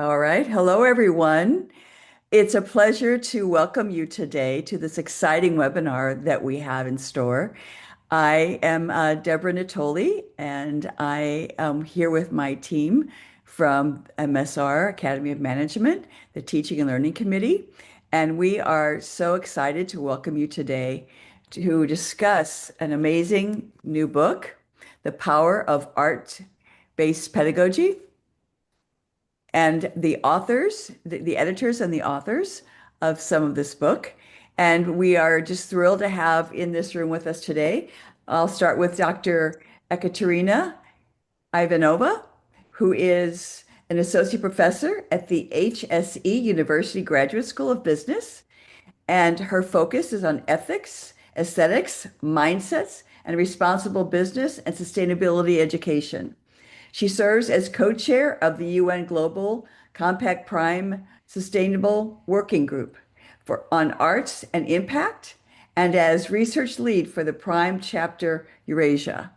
All right. Hello, everyone. It's a pleasure to welcome you today to this exciting webinar that we have in store. I am Deborah Natoli, and I am here with my team from MSR, Academy of Management, the Teaching and Learning Committee. And we are so excited to welcome you today to discuss an amazing new book, The Power of Art-Based Pedagogy. And the authors, the editors and the authors of some of this book. And we are just thrilled to have in this room with us today. I'll start with Dr. Ekaterina Ivanova, who is an associate professor at the HSE University Graduate School of Business. And her focus is on ethics, aesthetics, mindsets, and responsible business and sustainability education. She serves as co-chair of the UN Global Compact Prime Sustainable Working Group on Arts and Impact, and as research lead for the Prime Chapter Eurasia.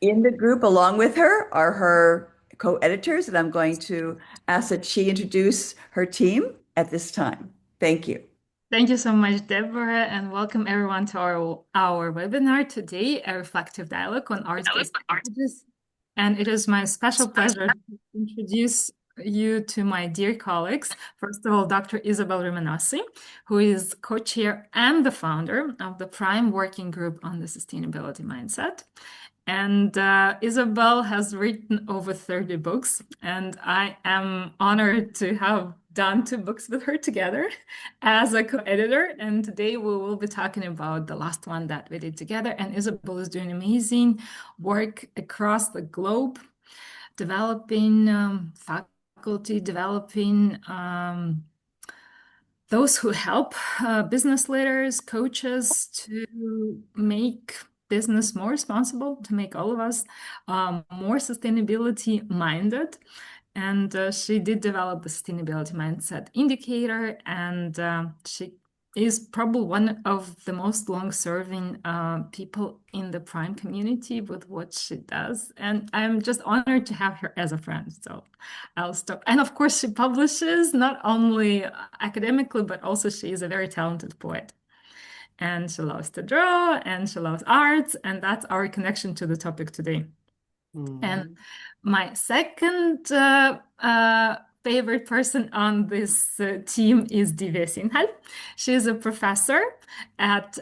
In the group along with her are her co-editors, and I'm going to ask that she introduce her team at this time. Thank you. Thank you so much, Deborah, and welcome everyone to our webinar today, a reflective dialogue on arts-based languages. And it is my special pleasure to introduce you to my dear colleagues. First of all, Dr. Isabel Rimanoczi, who is co-chair and the founder of the Prime Working Group on the Sustainability Mindset. And Isabel has written over 30 books, and I am honored to have done 2 books with her together as a co-editor. And today we will be talking about the last one that we did together. And Isabel is doing amazing work across the globe, developing faculty, developing those who help business leaders, coaches to make business more responsible, to make all of us more sustainability minded. And she did develop the sustainability mindset indicator, and she is probably one of the most long-serving people in the Prime community with what she does. And I'm just honored to have her as a friend. So I'll stop. And of course, she publishes not only academically, but also she is a very talented poet. And she loves to draw and she loves arts. And that's our connection to the topic today. And my second favorite person on this team is Divya Singhal. She is a professor at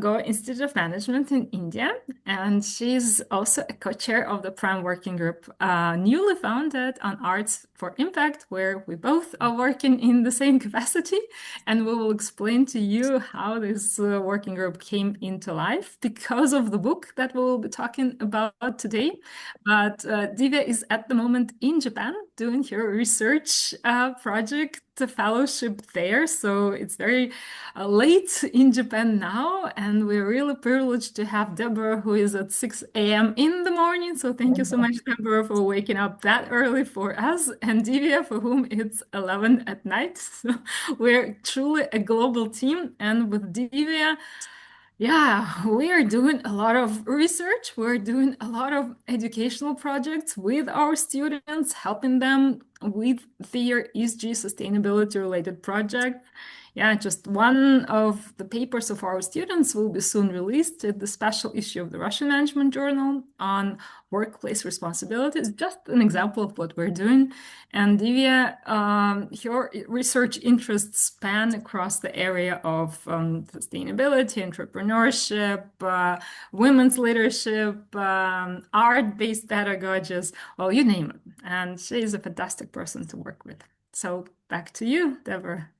Goa Institute of Management in India, and she's also a co-chair of the Prime Working Group, newly founded on Arts for Impact, where we both are working in the same capacity. And we will explain to you how this working group came into life because of the book that we will be talking about today. But Divya is at the moment in Japan doing her research project fellowship there. So it's very late in Japan now, and we're really privileged to have Deborah, who is at 6 a.m. in the morning. So thank you so much, Deborah, for waking up that early for us, and Divya, for whom it's 11 at night. So we're truly a global team, and with Divya, yeah, we are doing a lot of research. We're doing a lot of educational projects with our students, helping them with their ESG sustainability related projects. Yeah, just one of the papers of our students will be soon released in the special issue of the Russian Management Journal on workplace responsibilities. Just an example of what we're doing. And Divya, your research interests span across the area of sustainability, entrepreneurship, women's leadership, art-based pedagogies, well, you name it. And she is a fantastic person to work with. So back to you, Deborah.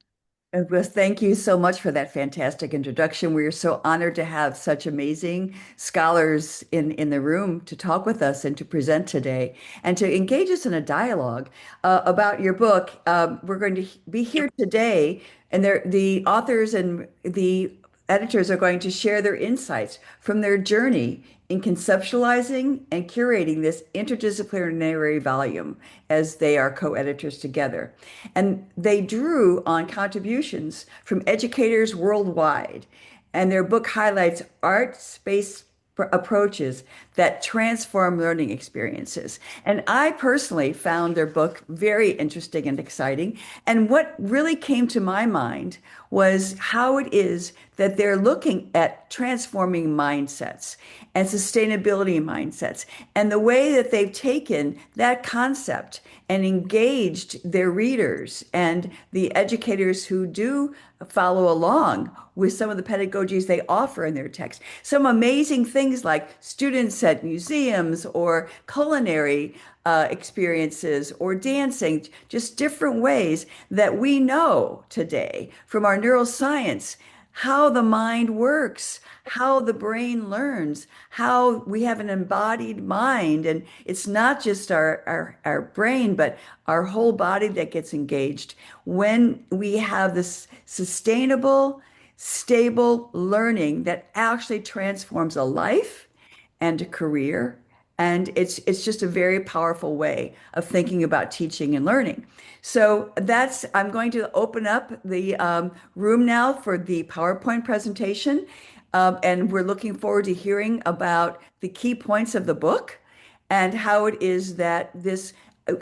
Well, thank you so much for that fantastic introduction. We are so honored to have such amazing scholars in the room to talk with us and to present today and to engage us in a dialogue about your book. We're going to be here today, and the authors and the editors are going to share their insights from their journey in conceptualizing and curating this interdisciplinary volume as they are co-editors together. And they drew on contributions from educators worldwide. And their book highlights art-based approaches that transform learning experiences. And I personally found their book very interesting and exciting. And what really came to my mind was how it is that they're looking at transforming mindsets and sustainability mindsets, and the way that they've taken that concept and engaged their readers and the educators who do follow along with some of the pedagogies they offer in their text. Some amazing things like students at museums or culinary experiences or dancing, just different ways that we know today from our neuroscience how the mind works, how the brain learns, how we have an embodied mind. And it's not just our brain, but our whole body that gets engaged when we have this sustainable, stable learning that actually transforms a life and a career. And it's just a very powerful way of thinking about teaching and learning. So I'm going to open up the room now for the PowerPoint presentation. And we're looking forward to hearing about the key points of the book and how it is that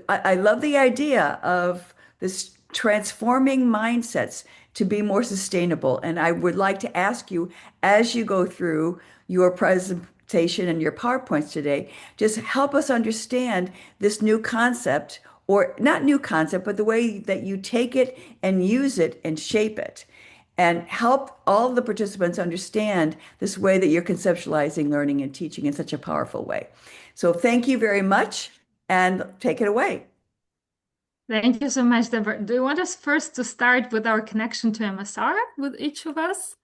I love the idea of this transforming mindsets to be more sustainable. And I would like to ask you, as you go through your presentation and your PowerPoints today, just help us understand this new concept, or not new concept, but the way that you take it and use it and shape it, and help all the participants understand this way that you're conceptualizing learning and teaching in such a powerful way. So thank you very much, and take it away. Thank you so much, Deborah. Do you want us first to start with our connection to MSR with each of us?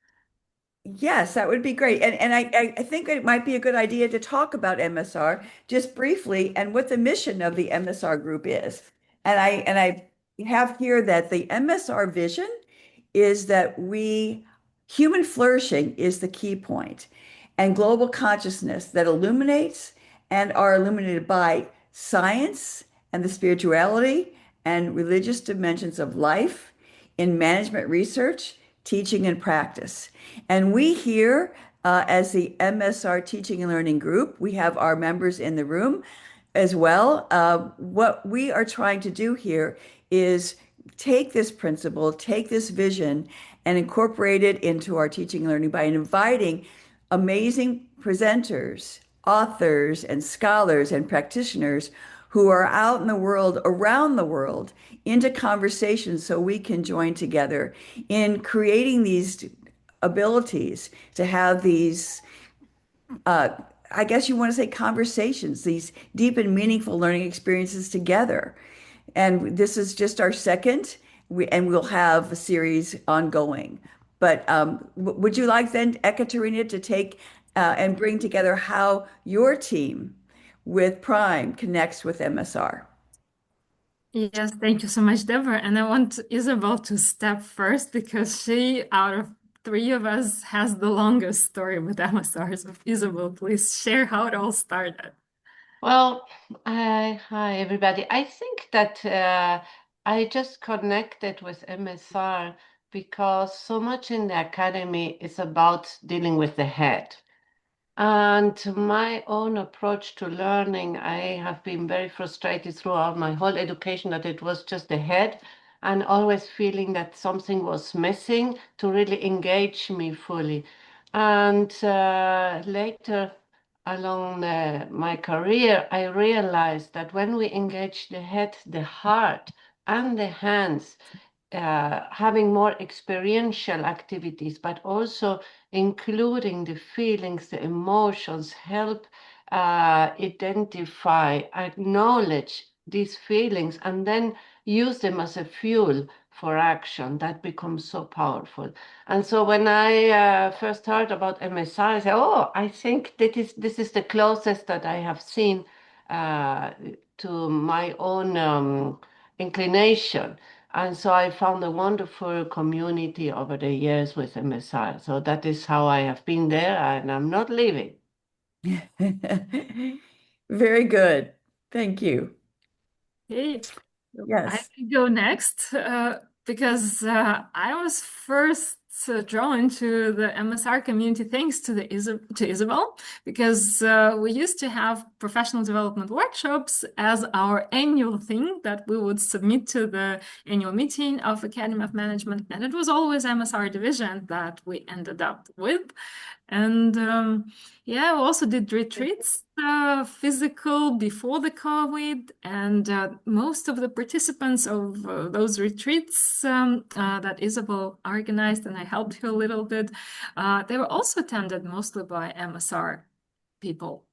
Yes, that would be great. And I think it might be a good idea to talk about MSR just briefly and what the mission of the MSR group is. And I have here that the MSR vision is that human flourishing is the key point, and global consciousness that illuminates and are illuminated by science and the spirituality and religious dimensions of life in management research, teaching, and practice. And we here, as the MSR Teaching and Learning Group, we have our members in the room as well. What we are trying to do here is take this principle, take this vision, and incorporate it into our teaching and learning by inviting amazing presenters, authors, and scholars and practitioners who are out in the world, around the world, into conversations so we can join together in creating these abilities to have these, I guess you want to say conversations, these deep and meaningful learning experiences together. And this is just our second, and we'll have a series ongoing. But would you like then, Ekaterina, to take and bring together how your team with Prime connects with MSR? Yes, thank you so much, Deborah. And I want Isabel to step first because she, out of three of us, has the longest story with MSR. So Isabel, please share how it all started. Well, hi everybody. I think that I just connected with MSR because so much in the academy is about dealing with the head. And my own approach to learning, I have been very frustrated throughout my whole education that it was just the head and always feeling that something was missing to really engage me fully. And later along my career, I realized that when we engage the head, the heart, and the hands, having more experiential activities, but also including the feelings, the emotions, help identify, acknowledge these feelings, and then use them as a fuel for action. That becomes so powerful. And so when I first heard about MSI, I said, oh, I think this is the closest that I have seen to my own inclination. And so I found a wonderful community over the years with MSI. So that is how I have been there, and I'm not leaving. Very good. Thank you. Okay, I Yes. can go next because I was first drawn to the MSR community thanks to to Isabel, because we used to have professional development workshops as our annual thing that we would submit to the annual meeting of Academy of Management, and it was always MSR division that we ended up with. And yeah, we also did retreats, physical before the COVID, and most of the participants of those retreats that Isabel organized, and I helped her a little bit, they were also attended mostly by MSR people.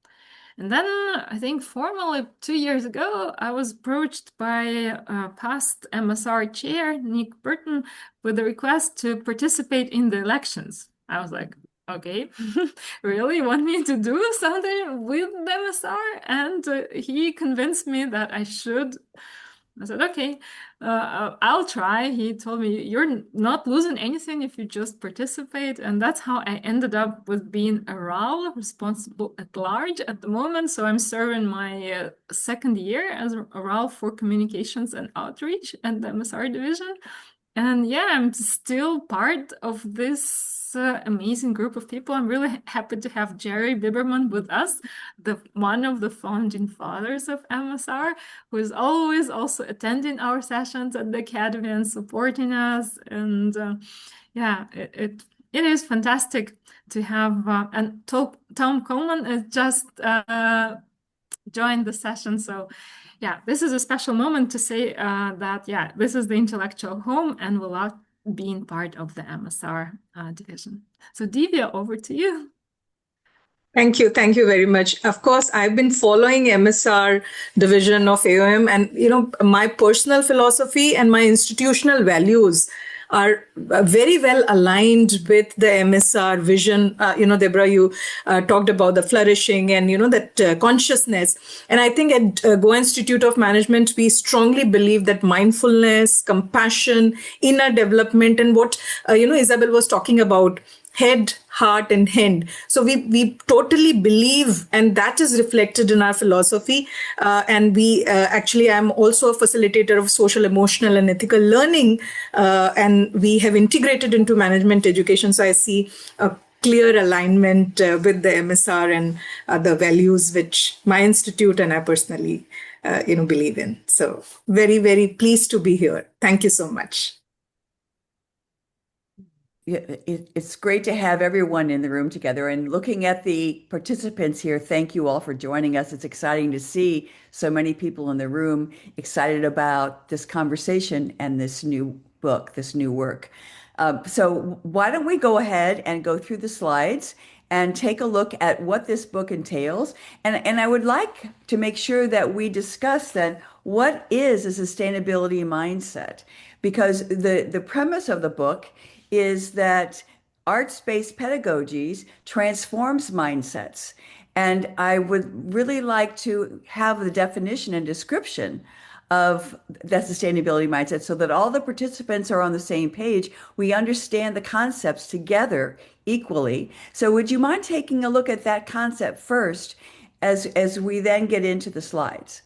And then I think formally 2 years ago, I was approached by past MSR chair, Nick Burton, with a request to participate in the elections. I was like, okay, really want me to do something with MSR? And he convinced me that I should. I said, okay, I'll try. He told me, you're not losing anything if you just participate. And that's how I ended up with being a RAL, responsible at large at the moment. So I'm serving my second year as a RAL for communications and outreach at the MSR division. And yeah, I'm still part of this amazing group of people. I'm really happy to have Jerry Biberman with us, one of the founding fathers of MSR, who is always also attending our sessions at the Academy and supporting us. And yeah, it is fantastic to have, and Tom Coleman has just joined the session. So yeah, this is a special moment to say that, yeah, this is the intellectual home and we love being part of the MSR division. So Divya, over to you. Thank you. Thank you very much. Of course, I've been following MSR division of AOM, and, my personal philosophy and my institutional values are very well aligned with the MSR vision. Deborah, you talked about the flourishing and, that consciousness. And I think at Goa Institute of Management, we strongly believe that mindfulness, compassion, inner development, and what, Isabel was talking about, head, heart, and hand. So we totally believe, and that is reflected in our philosophy. And we actually, I'm also a facilitator of social, emotional, and ethical learning. And we have integrated into management education. So I see a clear alignment with the MSR and the values which my institute and I personally, believe in. So very, very pleased to be here. Thank you so much. It's great to have everyone in the room together, and looking at the participants here, thank you all for joining us. It's exciting to see so many people in the room excited about this conversation and this new book, this new work. So why don't we go ahead and go through the slides and take a look at what this book entails. And I would like to make sure that we discuss then what is a sustainability mindset, because the premise of the book is that arts-based pedagogies transforms mindsets. And I would really like to have the definition and description of that sustainability mindset so that all the participants are on the same page. We understand the concepts together equally. So would you mind taking a look at that concept first as we then get into the slides?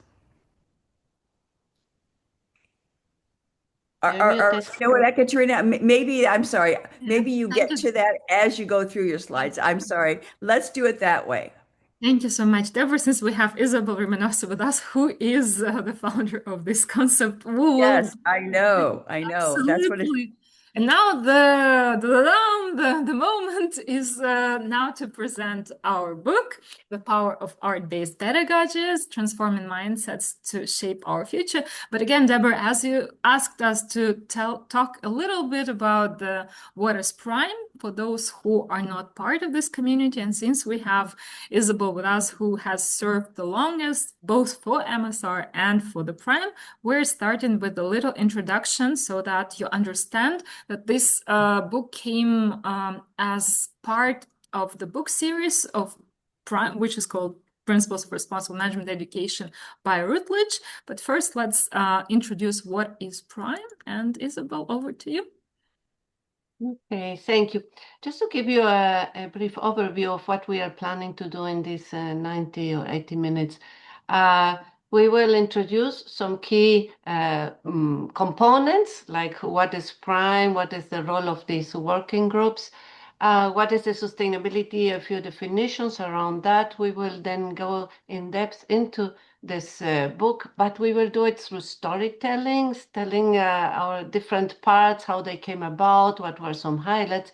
Ekaterina, maybe, I'm sorry, maybe you get to that as you go through your slides. I'm sorry. Let's do it that way. Thank you so much, Deborah. Since we have Isabel Rimanoczi with us, who is the founder of this concept. Yes, I know. Absolutely. That's what it. And now the moment is now to present our book, The Power of Art-Based Pedagogies, Transforming Mindsets to Shape Our Future. But again, Deborah, as you asked us to talk a little bit about what is Prime for those who are not part of this community, and since we have Isabel with us, who has served the longest, both for MSR and for the Prime, we're starting with a little introduction so that you understand that this book came as part of the book series of Prime, which is called Principles of Responsible Management Education by Routledge. But first, let's introduce what is Prime. And Isabel, over to you. Okay, thank you. Just to give you a brief overview of what we are planning to do in these 90 or 80 minutes. We will introduce some key components, like what is Prime, what is the role of these working groups, what is the sustainability, a few definitions around that. We will then go in depth into this book, but we will do it through storytelling, telling our different parts, how they came about, what were some highlights.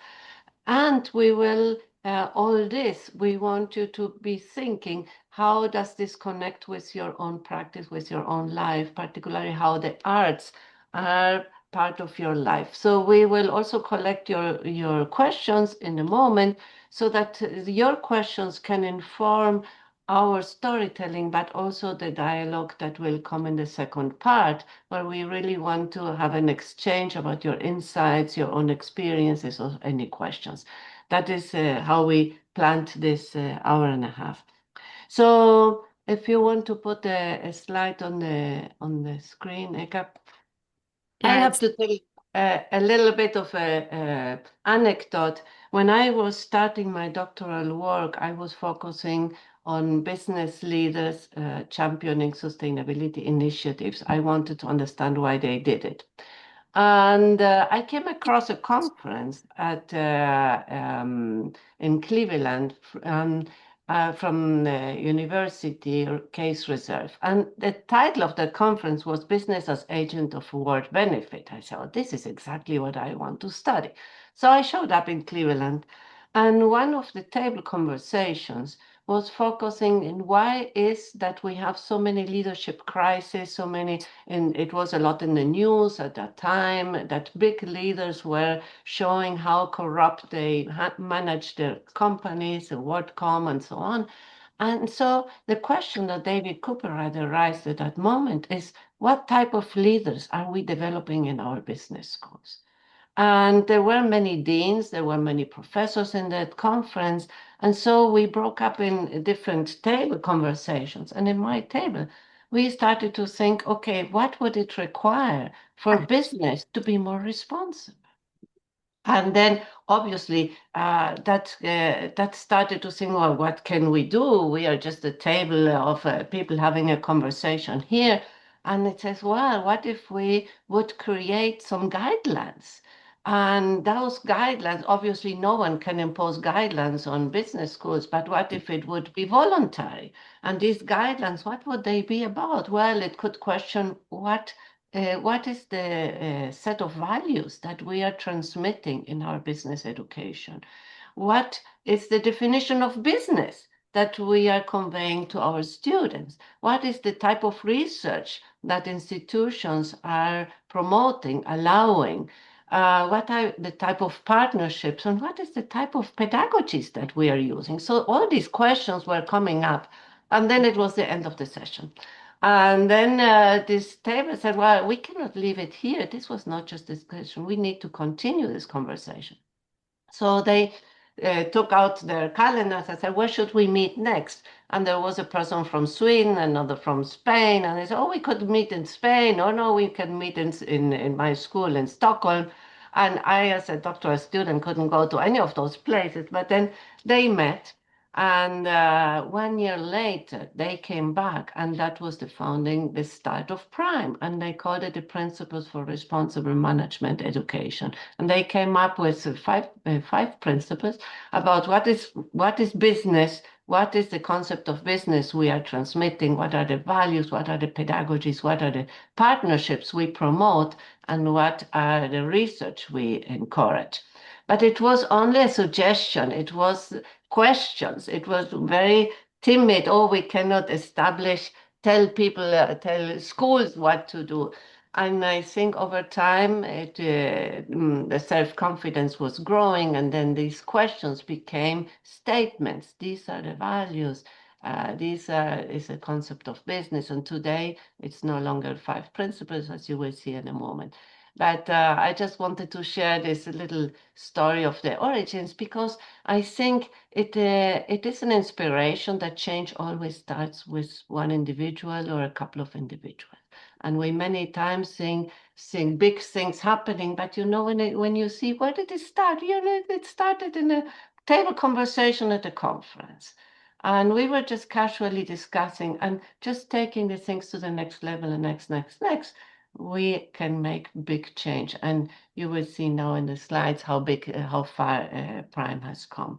And we will, all this, we want you to be thinking, how does this connect with your own practice, with your own life, particularly how the arts are part of your life. So we will also collect your questions in a moment so that your questions can inform our storytelling, but also the dialogue that will come in the second part, where we really want to have an exchange about your insights, your own experiences, or any questions. That is how we planned this hour and a half. So if you want to put a slide on the screen, Eka. I have to tell a little bit of a anecdote. When I was starting my doctoral work, I was focusing on business leaders championing sustainability initiatives. I wanted to understand why they did it. And I came across a conference in Cleveland from the University Case Reserve. And the title of the conference was Business as Agent of World Benefit. I said, oh, this is exactly what I want to study. So I showed up in Cleveland, and one of the table conversations was focusing in why is that we have so many leadership crises, so many, and it was a lot in the news at that time, that big leaders were showing how corrupt they managed their companies, the WorldCom and so on. And so the question that David Cooper had raised at that moment is, what type of leaders are we developing in our business schools? And there were many deans, there were many professors in that conference. And so we broke up in different table conversations. And in my table, we started to think, okay, what would it require for business to be more responsive? And then obviously that started to think, well, what can we do? We are just a table of people having a conversation here. And it says, well, what if we would create some guidelines? And those guidelines, obviously no one can impose guidelines on business schools, but what if it would be voluntary? And these guidelines, what would they be about? Well, it could question what is the set of values that we are transmitting in our business education? What is the definition of business that we are conveying to our students? What is the type of research that institutions are promoting, allowing? What are the type of partnerships, and what is the type of pedagogies that we are using? So all these questions were coming up, and then it was the end of the session. And then this table said, well, we cannot leave it here. This was not just discussion. We need to continue this conversation. So they took out their calendars and said, where should we meet next? And there was a person from Sweden, another from Spain. And they said, oh, we could meet in Spain. Oh, no, we can meet in my school in Stockholm. And I, as a doctoral student, couldn't go to any of those places. But then they met. And 1 year later, they came back, and that was the start of Prime. And they called it the Principles for Responsible Management Education. And they came up with five principles about what is business, what is the concept of business we are transmitting, what are the values, what are the pedagogies, what are the partnerships we promote, and what are the research we encourage. But it was only a suggestion. It was questions. It was very timid. Oh, we cannot tell people, tell schools what to do. And I think over time, the self-confidence was growing, and then these questions became statements. These are the values. Is a concept of business. And today, it's no longer 5 principles, as you will see in a moment. But I just wanted to share this little story of the origins, because I think it is an inspiration that change always starts with one individual or a couple of individuals. And we many times think big things happening, but when you see where did it start? It started in a table conversation at a conference. And we were just casually discussing and just taking the things to the next level and next. We can make big change. And you will see now in the slides how far Prime has come.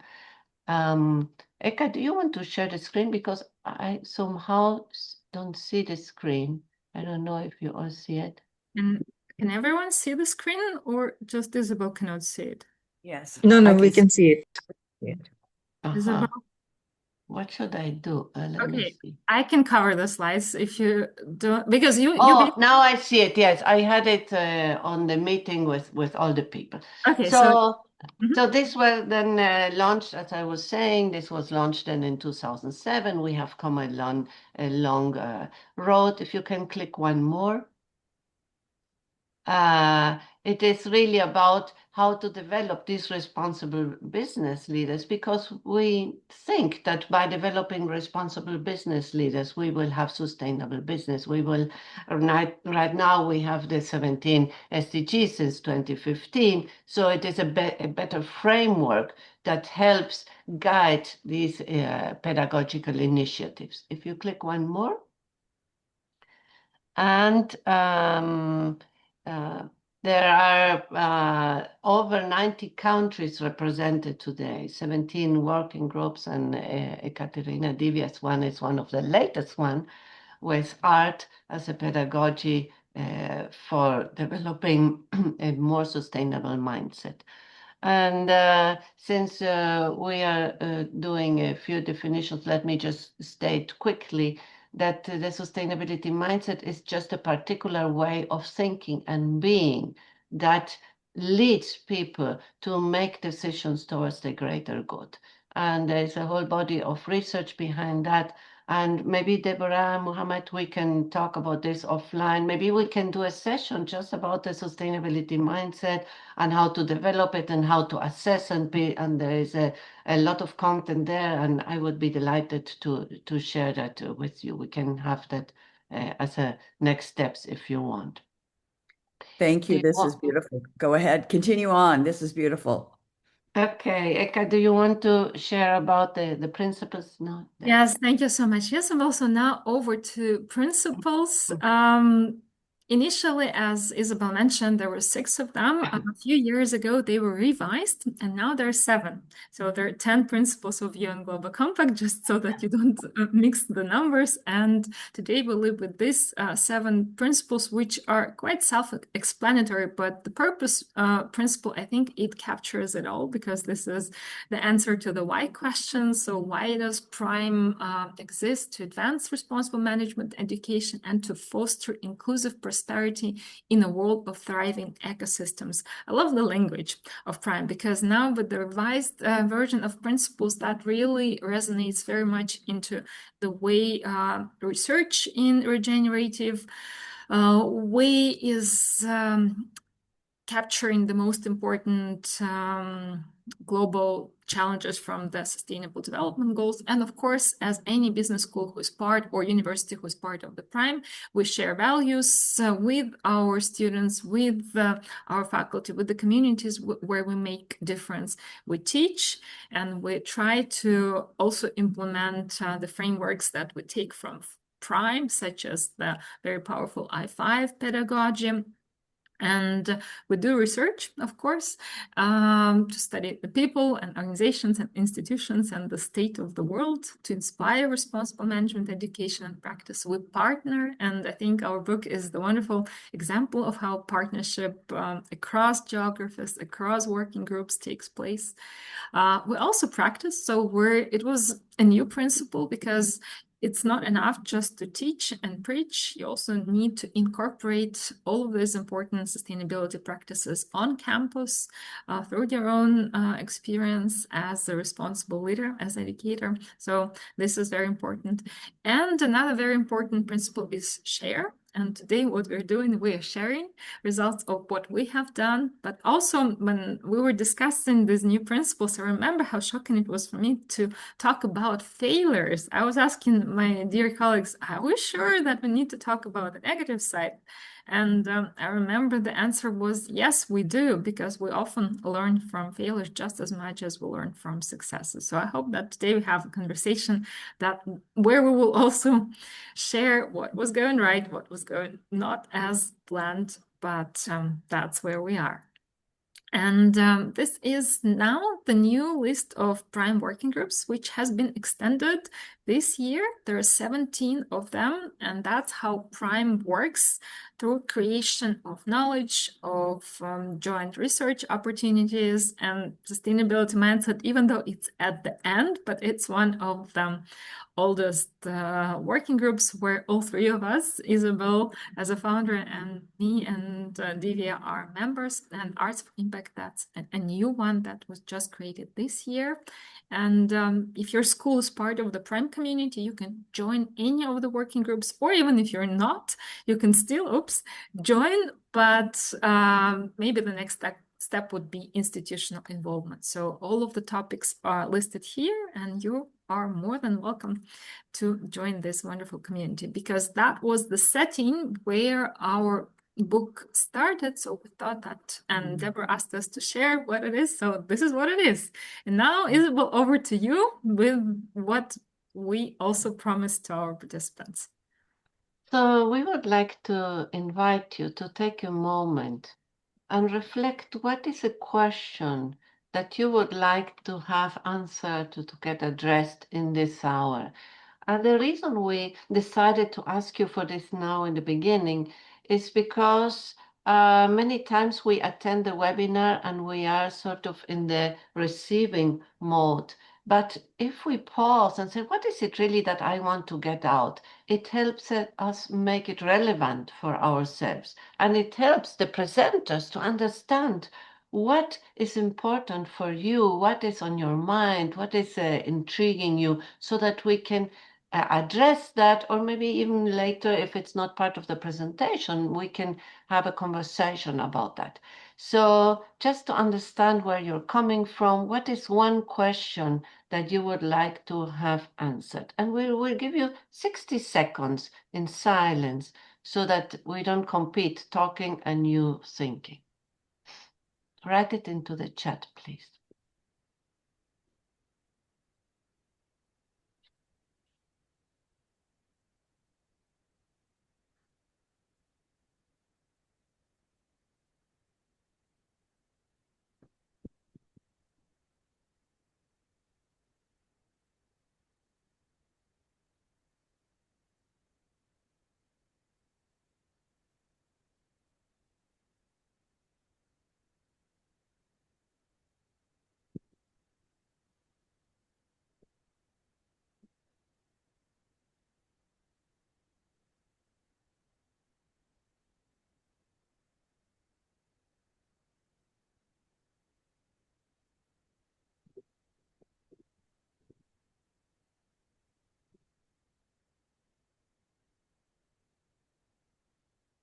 Eka, do you want to share the screen? Because I somehow don't see the screen. I don't know if you all see it. And can everyone see the screen, or just Isabel cannot see it? Yes. No, we can see it. Isabel? What should I do? Let me Okay, see. I can cover the slides if you don't, because you Oh, now I see it. Yes, I had it on the meeting with all the people. okay, So Mhm. so this was then launched, as I was saying, this was launched then in 2007. We have come a long road. If you can click one more. It is really about how to develop these responsible business leaders, because we think that by developing responsible business leaders, we will have sustainable business. We will, right now we have the 17 SDGs since 2015. So it is a better framework that helps guide these pedagogical initiatives. If you click one more. And there are over 90 countries represented today, 17 working groups, and Ekaterina Divya's one is one of the latest one, with art as a pedagogy for developing a more sustainable mindset. And since we are doing a few definitions, let me just state quickly that the sustainability mindset is just a particular way of thinking and being that leads people to make decisions towards the greater good. And there's a whole body of research behind that. And maybe Deborah, Muhammad, we can talk about this offline. Maybe we can do a session just about the sustainability mindset and how to develop it and how to assess and there is a lot of content there, and I would be delighted to share that with you. We can have that as a next steps if you want. Thank you. This is beautiful. Go ahead. Continue on. This is beautiful. Okay, Eka, do you want to share about the principles? No. Yes, thank you so much. Yes, I'm also now over to principles. Initially, as Isabel mentioned, there were 6 of them. A few years ago, they were revised, and now there are 7. So there are 10 principles of UN Global Compact, just so that you don't mix the numbers. And today we live with these 7 principles, which are quite self-explanatory. But the purpose principle, I think it captures it all, because this is the answer to the why question. So why does Prime exist? To advance responsible management education and to foster inclusive prosperity in a world of thriving ecosystems. I love the language of Prime, because now with the revised version of principles, that really resonates very much into the way research in regenerative way is capturing the most important global challenges from the Sustainable Development Goals. And of course, as any business school who is part, or university who is part of the Prime, we share values with our students, with our faculty, with the communities where we make difference. We teach, and we try to also implement the frameworks that we take from Prime, such as the very powerful I5 pedagogy. And we do research, of course, to study the people and organizations and institutions and the state of the world, to inspire responsible management education and practice. We partner, and I think our book is the wonderful example of how partnership across geographies, across working groups takes place. We also practice, so it was a new principle, because it's not enough just to teach and preach. You also need to incorporate all of these important sustainability practices on campus through your own experience as a responsible leader, as an educator. So this is very important. And another very important principle is share. And today what we're doing, we are sharing results of what we have done. But also when we were discussing these new principles, I remember how shocking it was for me to talk about failures. I was asking my dear colleagues, are we sure that we need to talk about the negative side? And I remember the answer was yes, we do, because we often learn from failures just as much as we learn from successes. So I hope that today we have a conversation where we will also share what was going right, what was going not as planned, but that's where we are. And this is now the new list of prime working groups, which has been extended this year. There are 17 of them, and that's how prime works, through creation of knowledge, of joint research opportunities, and sustainability mindset, even though it's at the end, but it's one of them oldest working groups where all three of us, Isabel as a founder and me and Divya, are members. And Arts for Impact, that's a new one that was just created this year. And if your school is part of the Prime community, you can join any of the working groups, or even if you're not, you can still, join, but maybe the next step would be institutional involvement. So all of the topics are listed here, and you are more than welcome to join this wonderful community, because that was the setting where our book started. So we thought that, and Deborah asked us to share what it is. So this is what it is. And now, Isabel, over to you with what we also promised to our participants. So we would like to invite you to take a moment and reflect, what is a question that you would like to have answered, to get addressed in this hour. And the reason we decided to ask you for this now in the beginning is because many times we attend the webinar and we are sort of in the receiving mode. But if we pause and say, what is it really that I want to get out? It helps us make it relevant for ourselves. And it helps the presenters to understand what is important for you, what is on your mind, what is intriguing you, so that we can address that, or maybe even later, if it's not part of the presentation, we can have a conversation about that. So just to understand where you're coming from, what is one question that you would like to have answered? And we'll give you 60 seconds in silence so that we don't compete, talking and you thinking. Write it into the chat, please.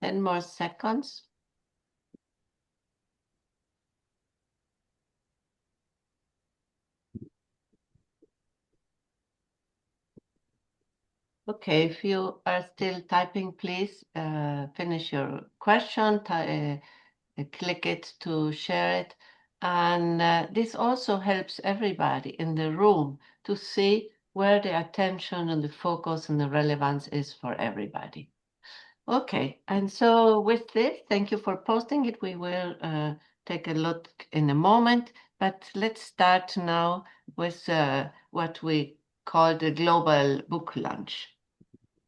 Ten more seconds. Okay, if you are still typing, please finish your question, click it to share it. And this also helps everybody in the room to see where the attention and the focus and the relevance is for everybody. Okay, and so with this, thank you for posting it. We will take a look in a moment, but let's start now with what we call the global book launch.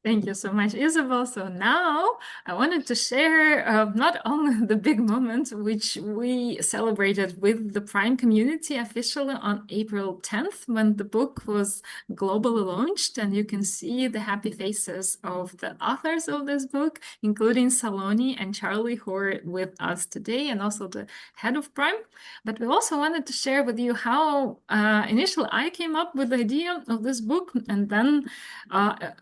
Thank you so much, Isabel. So now I wanted to share not only the big moment, which we celebrated with the Prime community officially on April 10th, when the book was globally launched. And you can see the happy faces of the authors of this book, including Saloni and Charlie, who are with us today, and also the head of Prime. But we also wanted to share with you how initially I came up with the idea of this book, and then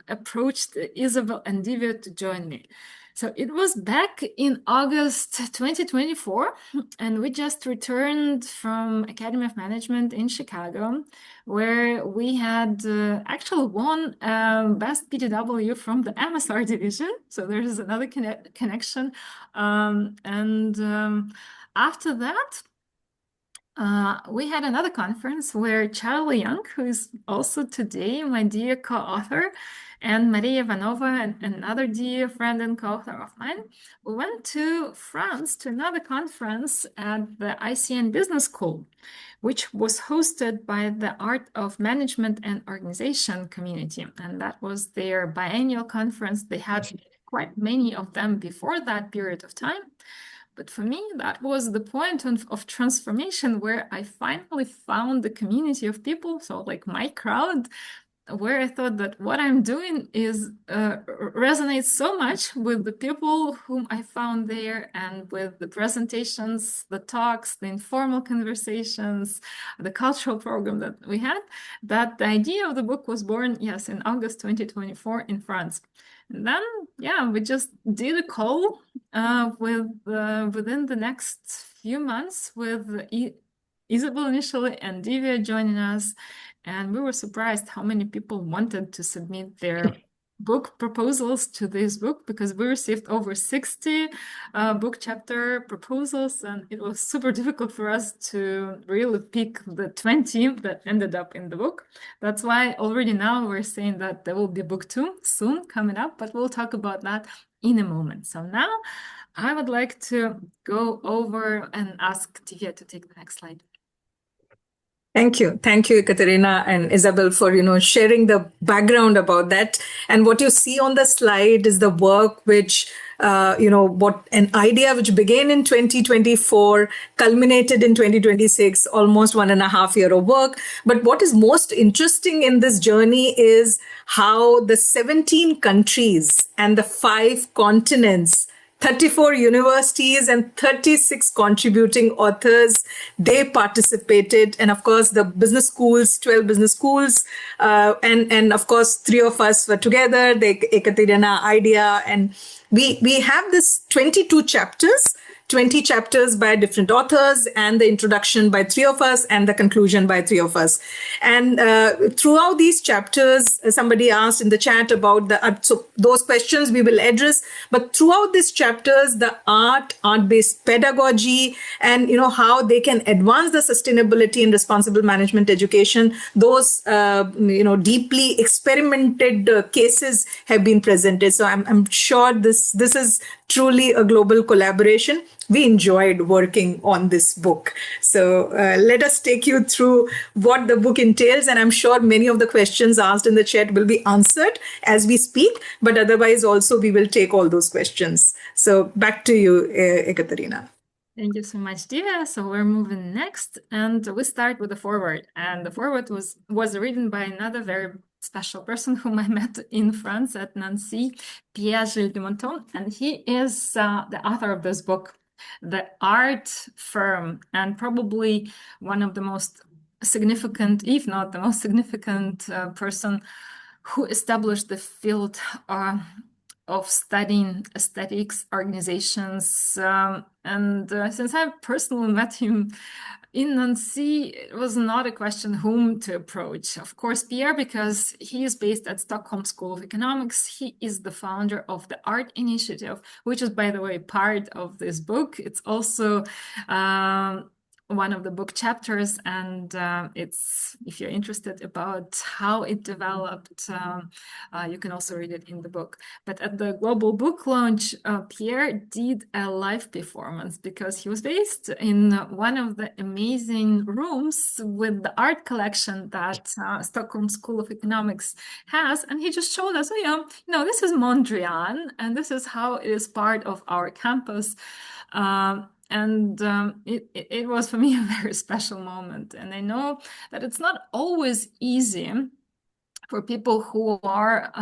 approached encouraged Isabel and Divya to join me. So it was back in August 2024, and we just returned from Academy of Management in Chicago, where we had actually won Best PDW from the MSR division. So there's another connection. After that, we had another conference where Charlie Young, who is also today my dear co-author, and Maria Ivanova, and another dear friend and co-author of mine, we went to France to another conference at the ICN Business School, which was hosted by the Art of Management and Organization community. And that was their biennial conference. They had quite many of them before that period of time. But for me, that was the point of transformation where I finally found the community of people, so like my crowd, where I thought that what I'm doing is resonates so much with the people whom I found there, and with the presentations, the talks, the informal conversations, the cultural program that we had, that the idea of the book was born, yes, in August 2024 in France. And then, yeah, we just did a call within the next few months with Isabel initially and Divya joining us. And we were surprised how many people wanted to submit their book proposals to this book, because we received over 60 book chapter proposals, and it was super difficult for us to really pick the 20 that ended up in the book. That's why already now we're saying that there will be book 2 soon coming up, but we'll talk about that in a moment. So now I would like to go over and ask Divya to take the next slide. Thank you, Ekaterina and Isabel, for sharing the background about that. And what you see on the slide is the work which, what an idea which began in 2024, culminated in 2026, almost 1.5 years of work. But what is most interesting in this journey is how the 17 countries and the 5 continents, 34 universities and 36 contributing authors, they participated. And of course, the business schools, 12 business schools, and of course, 3 of us were together, the Ekaterina idea. And we have this 22 chapters, 20 chapters by different authors, and the introduction by 3 of us, and the conclusion by 3 of us. And throughout these chapters, somebody asked in the chat about so those questions we will address. But throughout these chapters, the art-based pedagogy, and how they can advance the sustainability and responsible management education, those deeply experimented cases have been presented. So I'm sure this is truly a global collaboration. We enjoyed working on this book. So let us take you through what the book entails. And I'm sure many of the questions asked in the chat will be answered as we speak, but otherwise also we will take all those questions. So back to you, Ekaterina. Thank you so much, Divya. So we're moving next, and we start with the foreword. And the foreword was written by another very special person whom I met in France at Nancy, Pierre-Gilles Dumonton, and he is the author of this book, The Art Firm, and probably one of the most significant, if not the most significant person who established the field of studying aesthetics organizations. Since I personally met him in Nancy, it was not a question whom to approach. Of course, Pierre, because he is based at Stockholm School of Economics. He is the founder of the Art Initiative, which is, by the way, part of this book. It's also one of the book chapters, and it's, if you're interested about how it developed, you can also read it in the book. But at the global book launch, Pierre did a live performance, because he was based in one of the amazing rooms with the art collection that Stockholm School of Economics has, and he just showed us, this is Mondrian, and this is how it is part of our campus. It was for me a very special moment. And I know that it's not always easy for people who are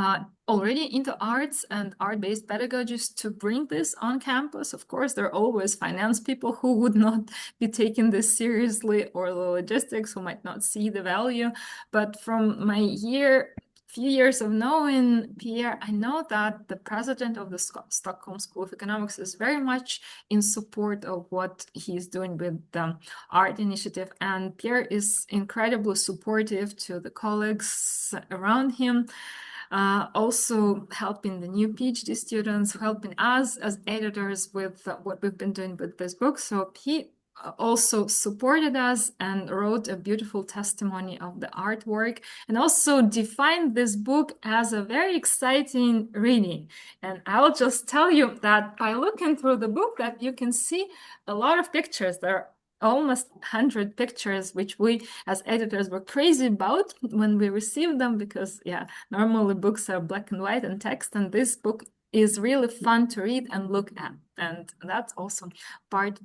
already into arts and art-based pedagogies to bring this on campus. Of course, there are always finance people who would not be taking this seriously, or the logistics who might not see the value. But from my year few years of knowing Pierre, I know that the president of the Stockholm School of Economics is very much in support of what he's doing with the art initiative. And Pierre is incredibly supportive to the colleagues around him, also helping the new PhD students, helping us as editors with what we've been doing with this book. So he also supported us and wrote a beautiful testimony of the artwork, and also defined this book as a very exciting reading. And I'll just tell you that by looking through the book, that you can see a lot of pictures. There are almost 100 pictures, which we as editors were crazy about when we received them, because normally books are black and white and text, and this book is really fun to read and look at. And that's also part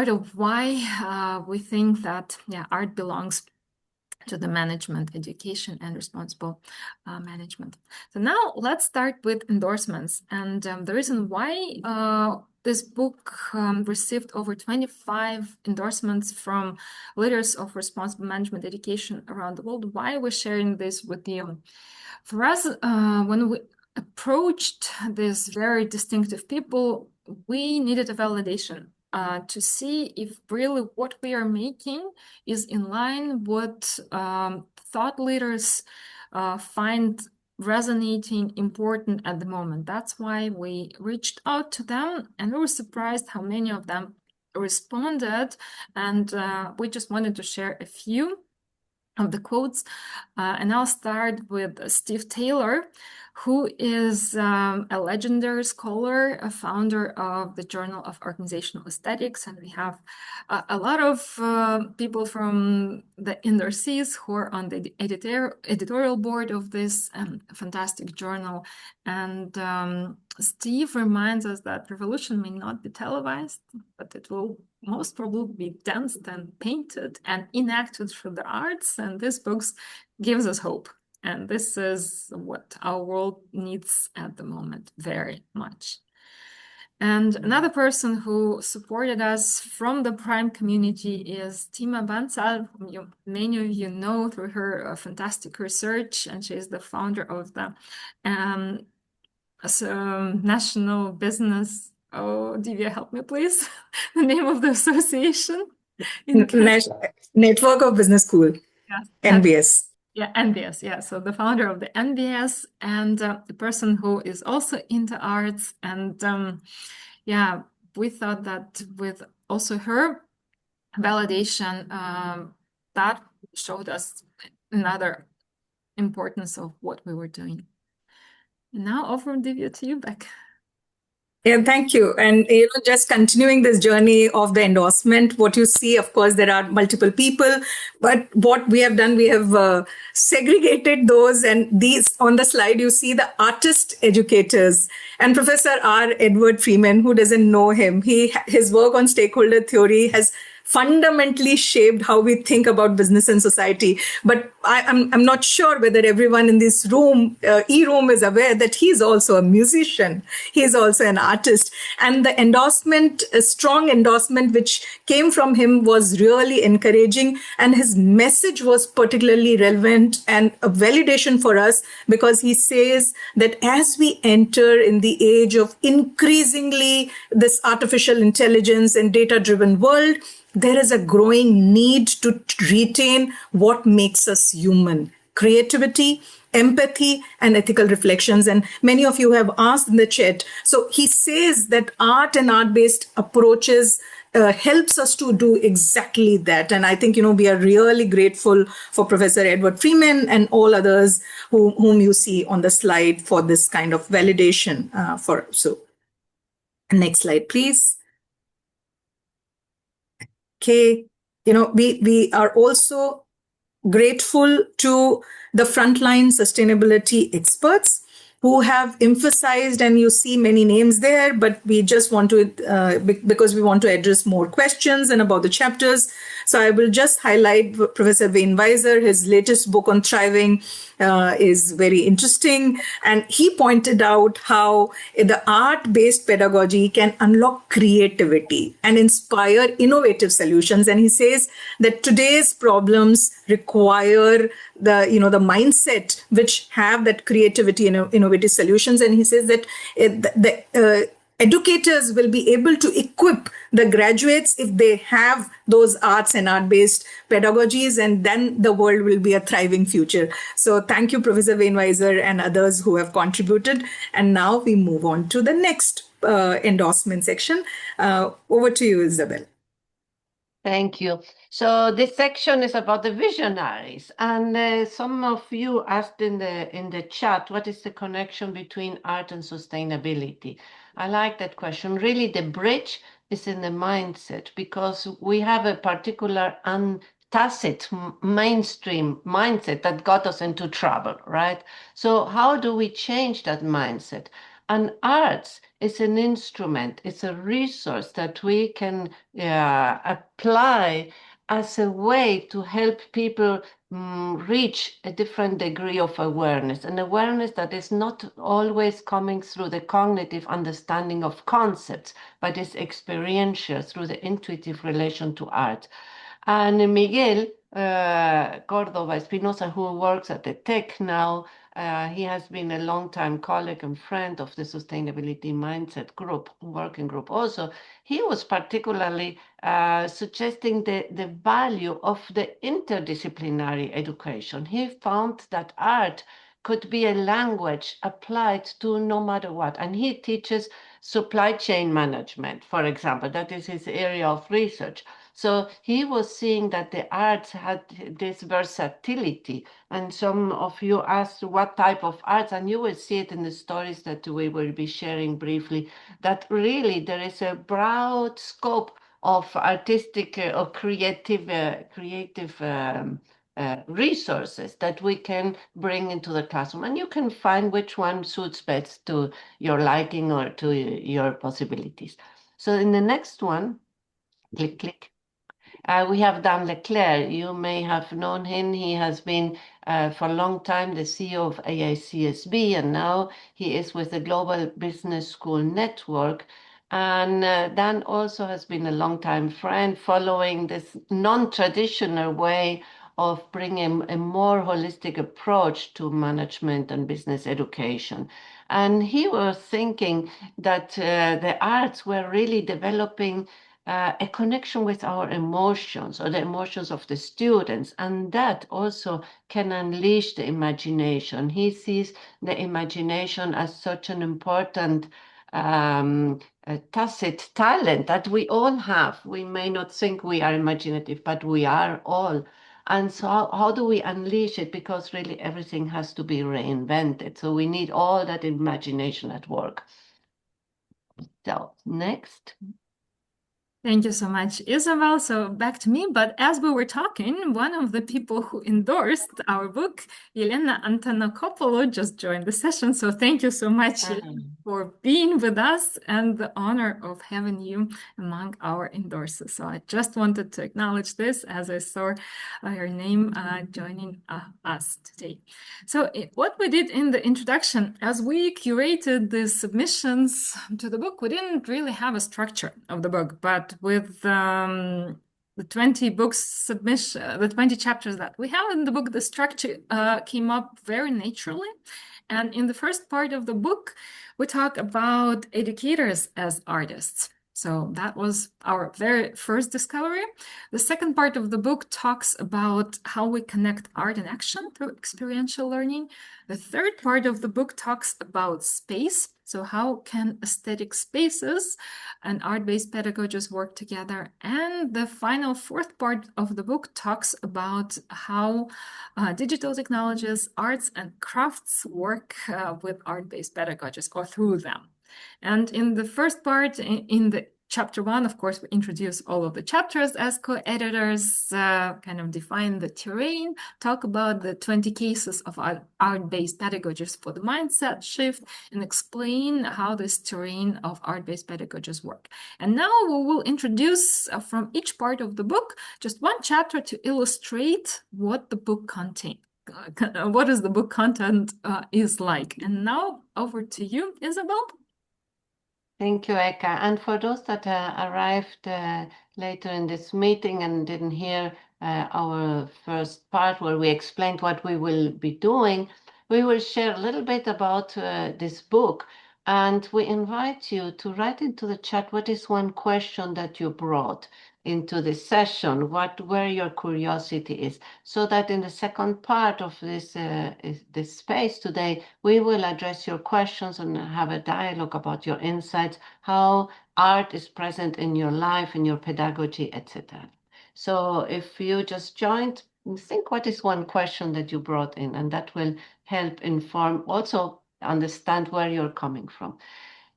of why we think that art belongs to the management, education, and responsible management. So now let's start with endorsements. And the reason why this book received over 25 endorsements from leaders of responsible management education around the world. Why we're sharing this with you? For us, when we approached these very distinctive people, we needed a validation to see if really what we are making is in line what thought leaders find resonating important at the moment. That's why we reached out to them, and we were surprised how many of them responded. And we just wanted to share a few of the quotes. And I'll start with Steve Taylor, who is a legendary scholar, a founder of the Journal of Organizational Aesthetics. And we have a lot of people from the industries who are on the editorial board of this fantastic journal. And Steve reminds us that revolution may not be televised, but it will most probably be danced and painted and enacted through the arts. And this book gives us hope. And this is what our world needs at the moment very much. And another person who supported us from the Prime community is Tima Bansal, whom many of you know through her fantastic research. And she is the founder of the National Business, Divya, help me please, the name of the association. Network of Business School, NBS. Yeah, NBS. Yeah, so the founder of the NBS, and the person who is also into arts. And we thought that with also her validation, that showed us another importance of what we were doing. And now over Divya to you, Beck. Yeah, thank you. And just continuing this journey of the endorsement, what you see, of course, there are multiple people, but what we have done, we have segregated those, and these on the slide, you see the artist educators and Professor R. Edward Freeman, who doesn't know him. His work on stakeholder theory has fundamentally shaped how we think about business and society. But I'm not sure whether everyone in this room, e-room, is aware that he's also a musician. He's also an artist. And the endorsement, a strong endorsement which came from him, was really encouraging. And his message was particularly relevant and a validation for us, because he says that as we enter in the age of increasingly this artificial intelligence and data-driven world, there is a growing need to retain what makes us human: creativity, empathy, and ethical reflections. And many of you have asked in the chat. So he says that art and art-based approaches helps us to do exactly that. And I think, we are really grateful for Professor Edward Freeman and all others whom you see on the slide for this kind of validation. So next slide, please. Okay, we are also grateful to the frontline sustainability experts who have emphasized, and you see many names there, but we just want to, because we want to address more questions and about the chapters. So I will just highlight Professor Wayne Weiser. His latest book on thriving is very interesting. And he pointed out how the art-based pedagogy can unlock creativity and inspire innovative solutions. And he says that today's problems require the mindset which have that creativity and innovative solutions. And he says that the educators will be able to equip the graduates if they have those arts and art-based pedagogies, and then the world will be a thriving future. So thank you, Professor Wayne Weiser and others who have contributed. And now we move on to the next endorsement section. Over to you, Isabel. Thank you. So this section is about the visionaries, and some of you asked in the chat, what is the connection between art and sustainability? I like that question. Really, the bridge is in the mindset, because we have a particular tacit mainstream mindset that got us into trouble, right? So how do we change that mindset? And arts is an instrument, it's a resource that we can apply as a way to help people reach a different degree of awareness, an awareness that is not always coming through the cognitive understanding of concepts, but is experiential through the intuitive relation to art. And Miguel Cordova Espinosa, who works at the Tech now, he has been a long-time colleague and friend of the Sustainability Mindset Group, working group also. He was particularly suggesting the value of the interdisciplinary education. He found that art could be a language applied to no matter what. And he teaches supply chain management, for example. That is his area of research. So he was seeing that the arts had this versatility. And some of you asked what type of arts, and you will see it in the stories that we will be sharing briefly, that really there is a broad scope of artistic or creative resources that we can bring into the classroom. And you can find which one suits best to your liking or to your possibilities. So in the next one, click. We have Dan Leclerc. You may have known him. He has been for a long time the CEO of AICSB, and now he is with the Global Business School Network. And Dan also has been a long-time friend, following this non-traditional way of bringing a more holistic approach to management and business education. And he was thinking that the arts were really developing a connection with our emotions, or the emotions of the students, and that also can unleash the imagination. He sees the imagination as such an important tacit talent that we all have. We may not think we are imaginative, but we are all. And so how do we unleash it? Because really everything has to be reinvented. So we need all that imagination at work. So next. Thank you so much, Isabel. So back to me, but as we were talking, one of the people who endorsed our book, Elena Antanakopoulou, just joined the session. So thank you so much for being with us, and the honor of having you among our endorsers. So I just wanted to acknowledge this as I saw your name joining us today. So what we did in the introduction, as we curated the submissions to the book, we didn't really have a structure of the book, but with the 20 books submission, the 20 chapters that we have in the book, the structure came up very naturally. And in the first part of the book, we talk about educators as artists. So that was our very first discovery. The second part of the book talks about how we connect art and action through experiential learning. The third part of the book talks about space. So how can aesthetic spaces and art-based pedagogies work together? And the final fourth part of the book talks about how digital technologies, arts and crafts work with art-based pedagogies, or through them. And in the first part, in the Chapter 1, of course, we introduce all of the chapters as co-editors, kind of define the terrain, talk about the 20 cases of art-based pedagogies for the mindset shift, and explain how this terrain of art-based pedagogies work. And now we will introduce from each part of the book just one chapter to illustrate what the book contains. What is the book content is like. And now over to you, Isabel. Thank you, Eka. And for those that arrived later in this meeting and didn't hear our first part where we explained what we will be doing, we will share a little bit about this book. And we invite you to write into the chat what is one question that you brought into this session, where your curiosity is, so that in the second part of this space today, we will address your questions and have a dialogue about your insights, how art is present in your life, in your pedagogy, etc. So if you just joined, think what is one question that you brought in, and that will help inform, also understand where you're coming from.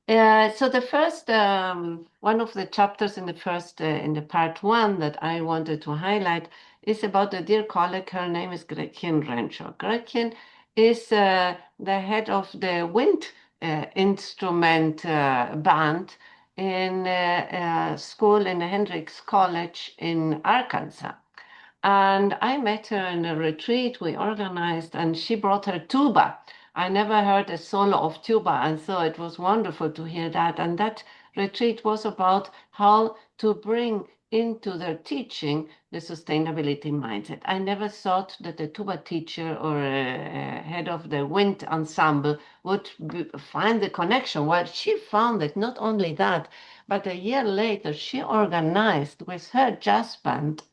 So the first, one of the chapters in the part 1 that I wanted to highlight is about a dear colleague. Her name is Gretchen Renshaw. Gretchen is the head of the wind instrument band in a school in the Hendrix College in Arkansas. And I met her in a retreat we organized, and she brought her tuba. I never heard a solo of tuba, and so it was wonderful to hear that. And that retreat was about how to bring into their teaching the sustainability mindset. I never thought that a tuba teacher or a head of the wind ensemble would find the connection. Well, she found it. Not only that, but a year later, she organized with her jazz band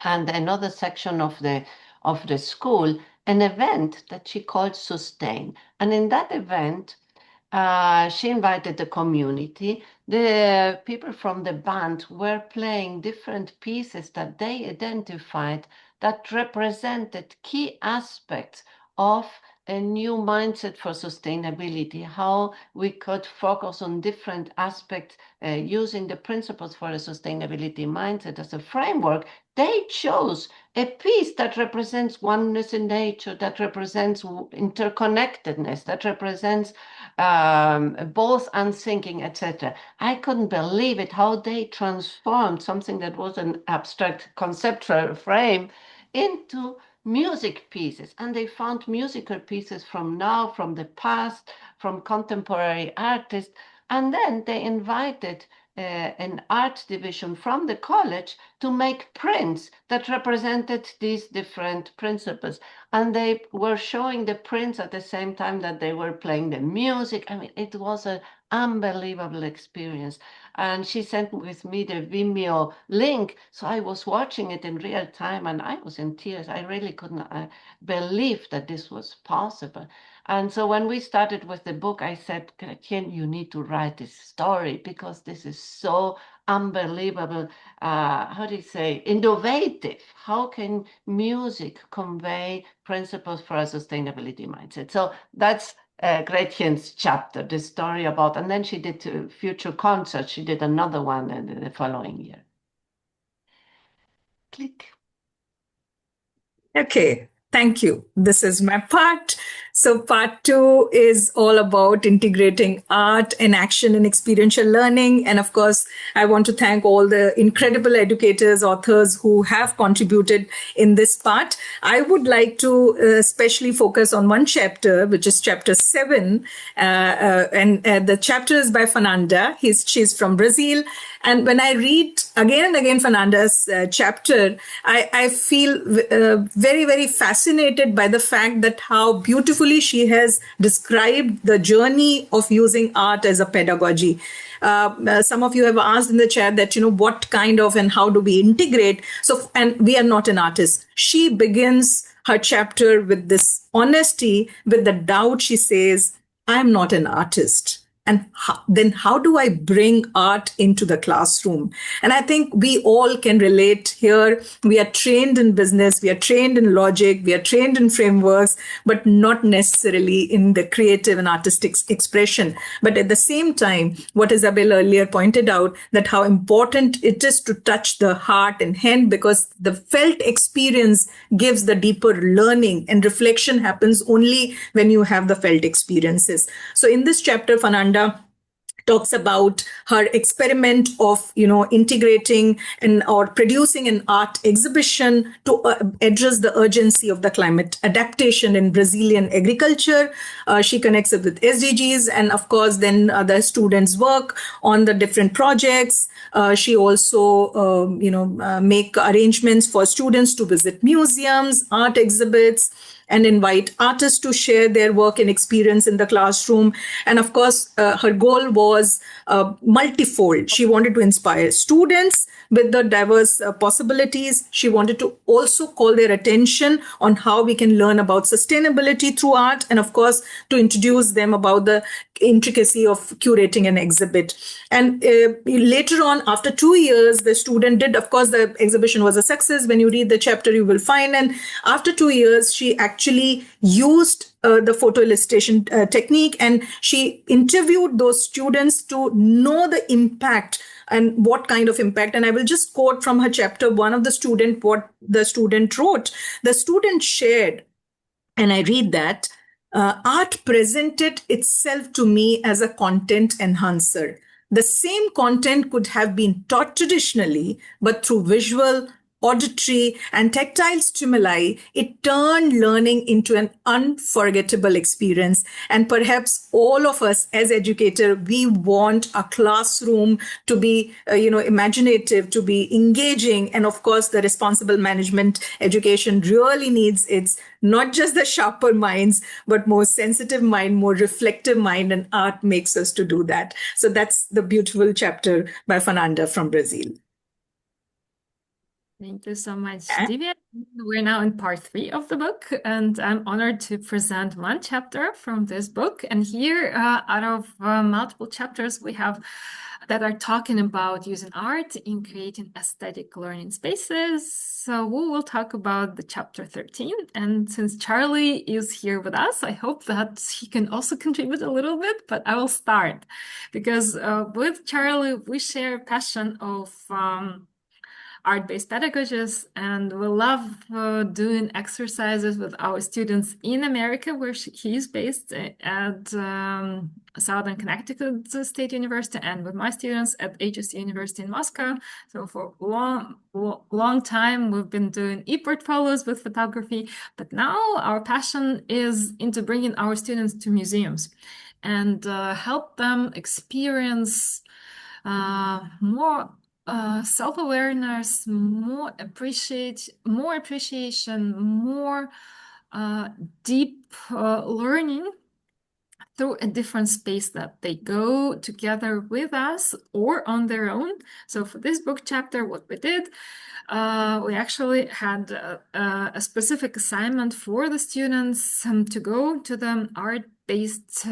and another section of the school an event that she called Sustain. And in that event, she invited the community. The people from the band were playing different pieces that they identified that represented key aspects of a new mindset for sustainability, how we could focus on different aspects using the principles for a sustainability mindset as a framework. They chose a piece that represents oneness in nature, that represents interconnectedness, that represents both unthinking, etc. I couldn't believe it, how they transformed something that was an abstract conceptual frame into music pieces. And they found musical pieces from now, from the past, from contemporary artists. And then they invited an art division from the college to make prints that represented these different principles. And they were showing the prints at the same time that they were playing the music. I mean, it was an unbelievable experience. And she sent with me the Vimeo link. So I was watching it in real time and I was in tears. I really couldn't believe that this was possible. And so when we started with the book, I said, Gretchen, you need to write this story because this is so unbelievable, how do you say, innovative. How can music convey principles for a sustainability mindset? So that's Gretchen's chapter, the story about, and then she did future concerts. She did another one in the following year. Click. Okay, thank you. This is my part. So part 2 is all about integrating art and action in experiential learning. And of course, I want to thank all the incredible educators, authors who have contributed in this part. I would like to especially focus on one chapter, which is chapter 7. And the chapter is by Fernanda. She's from Brazil. And when I read again and again Fernanda's chapter, I feel very, very fascinated by the fact that how beautifully she has described the journey of using art as a pedagogy. Some of you have asked in the chat that, what kind of and how do we integrate? So, and we are not an artist. She begins her chapter with this honesty, with the doubt. She says, I'm not an artist. And then how do I bring art into the classroom? And I think we all can relate here. We are trained in business, we are trained in logic, we are trained in frameworks, but not necessarily in the creative and artistic expression. But at the same time, what Isabel earlier pointed out, that how important it is to touch the heart and hand, because the felt experience gives the deeper learning, and reflection happens only when you have the felt experiences. So in this chapter, Fernanda talks about her experiment of integrating or producing an art exhibition to address the urgency of the climate adaptation in Brazilian agriculture. She connects it with SDGs, and of course then the students work on the different projects. She also make arrangements for students to visit museums, art exhibits, and invite artists to share their work and experience in the classroom. And of course, her goal was multifold. She wanted to inspire students with the diverse possibilities. She wanted to also call their attention on how we can learn about sustainability through art, and of course, to introduce them about the intricacy of curating an exhibit. And later on, after 2 years, the student did, of course, the exhibition was a success. When you read the chapter, you will find. And after 2 years, she actually used the photo illustration technique, and she interviewed those students to know the impact and what kind of impact. And I will just quote from her chapter one of the student, what the student wrote. The student shared, and I read that, art presented itself to me as a content enhancer. The same content could have been taught traditionally, but through visual, auditory, and tactile stimuli, it turned learning into an unforgettable experience. And perhaps all of us as educators, we want a classroom to be, imaginative, to be engaging. And of course, the responsible management education really needs its not just the sharper minds, but more sensitive mind, more reflective mind, and art makes us to do that. So that's the beautiful chapter by Fernanda from Brazil. Thank you so much, Divya. We're now in part 3 of the book, and I'm honored to present one chapter from this book. And here, out of multiple chapters we have that are talking about using art in creating aesthetic learning spaces. So we will talk about the chapter 13. And since Charlie is here with us, I hope that he can also contribute a little bit, but I will start because with Charlie, we share a passion of art-based pedagogies, and we love doing exercises with our students in America, where he is based at Southern Connecticut State University, and with my students at HSC University in Moscow. So for a long time, we've been doing e-portfolios with photography, but now our passion is into bringing our students to museums and help them experience more self-awareness, more appreciation, more deep learning through a different space that they go together with us or on their own. So for this book chapter, what we did, we actually had a specific assignment for the students to go to the art-based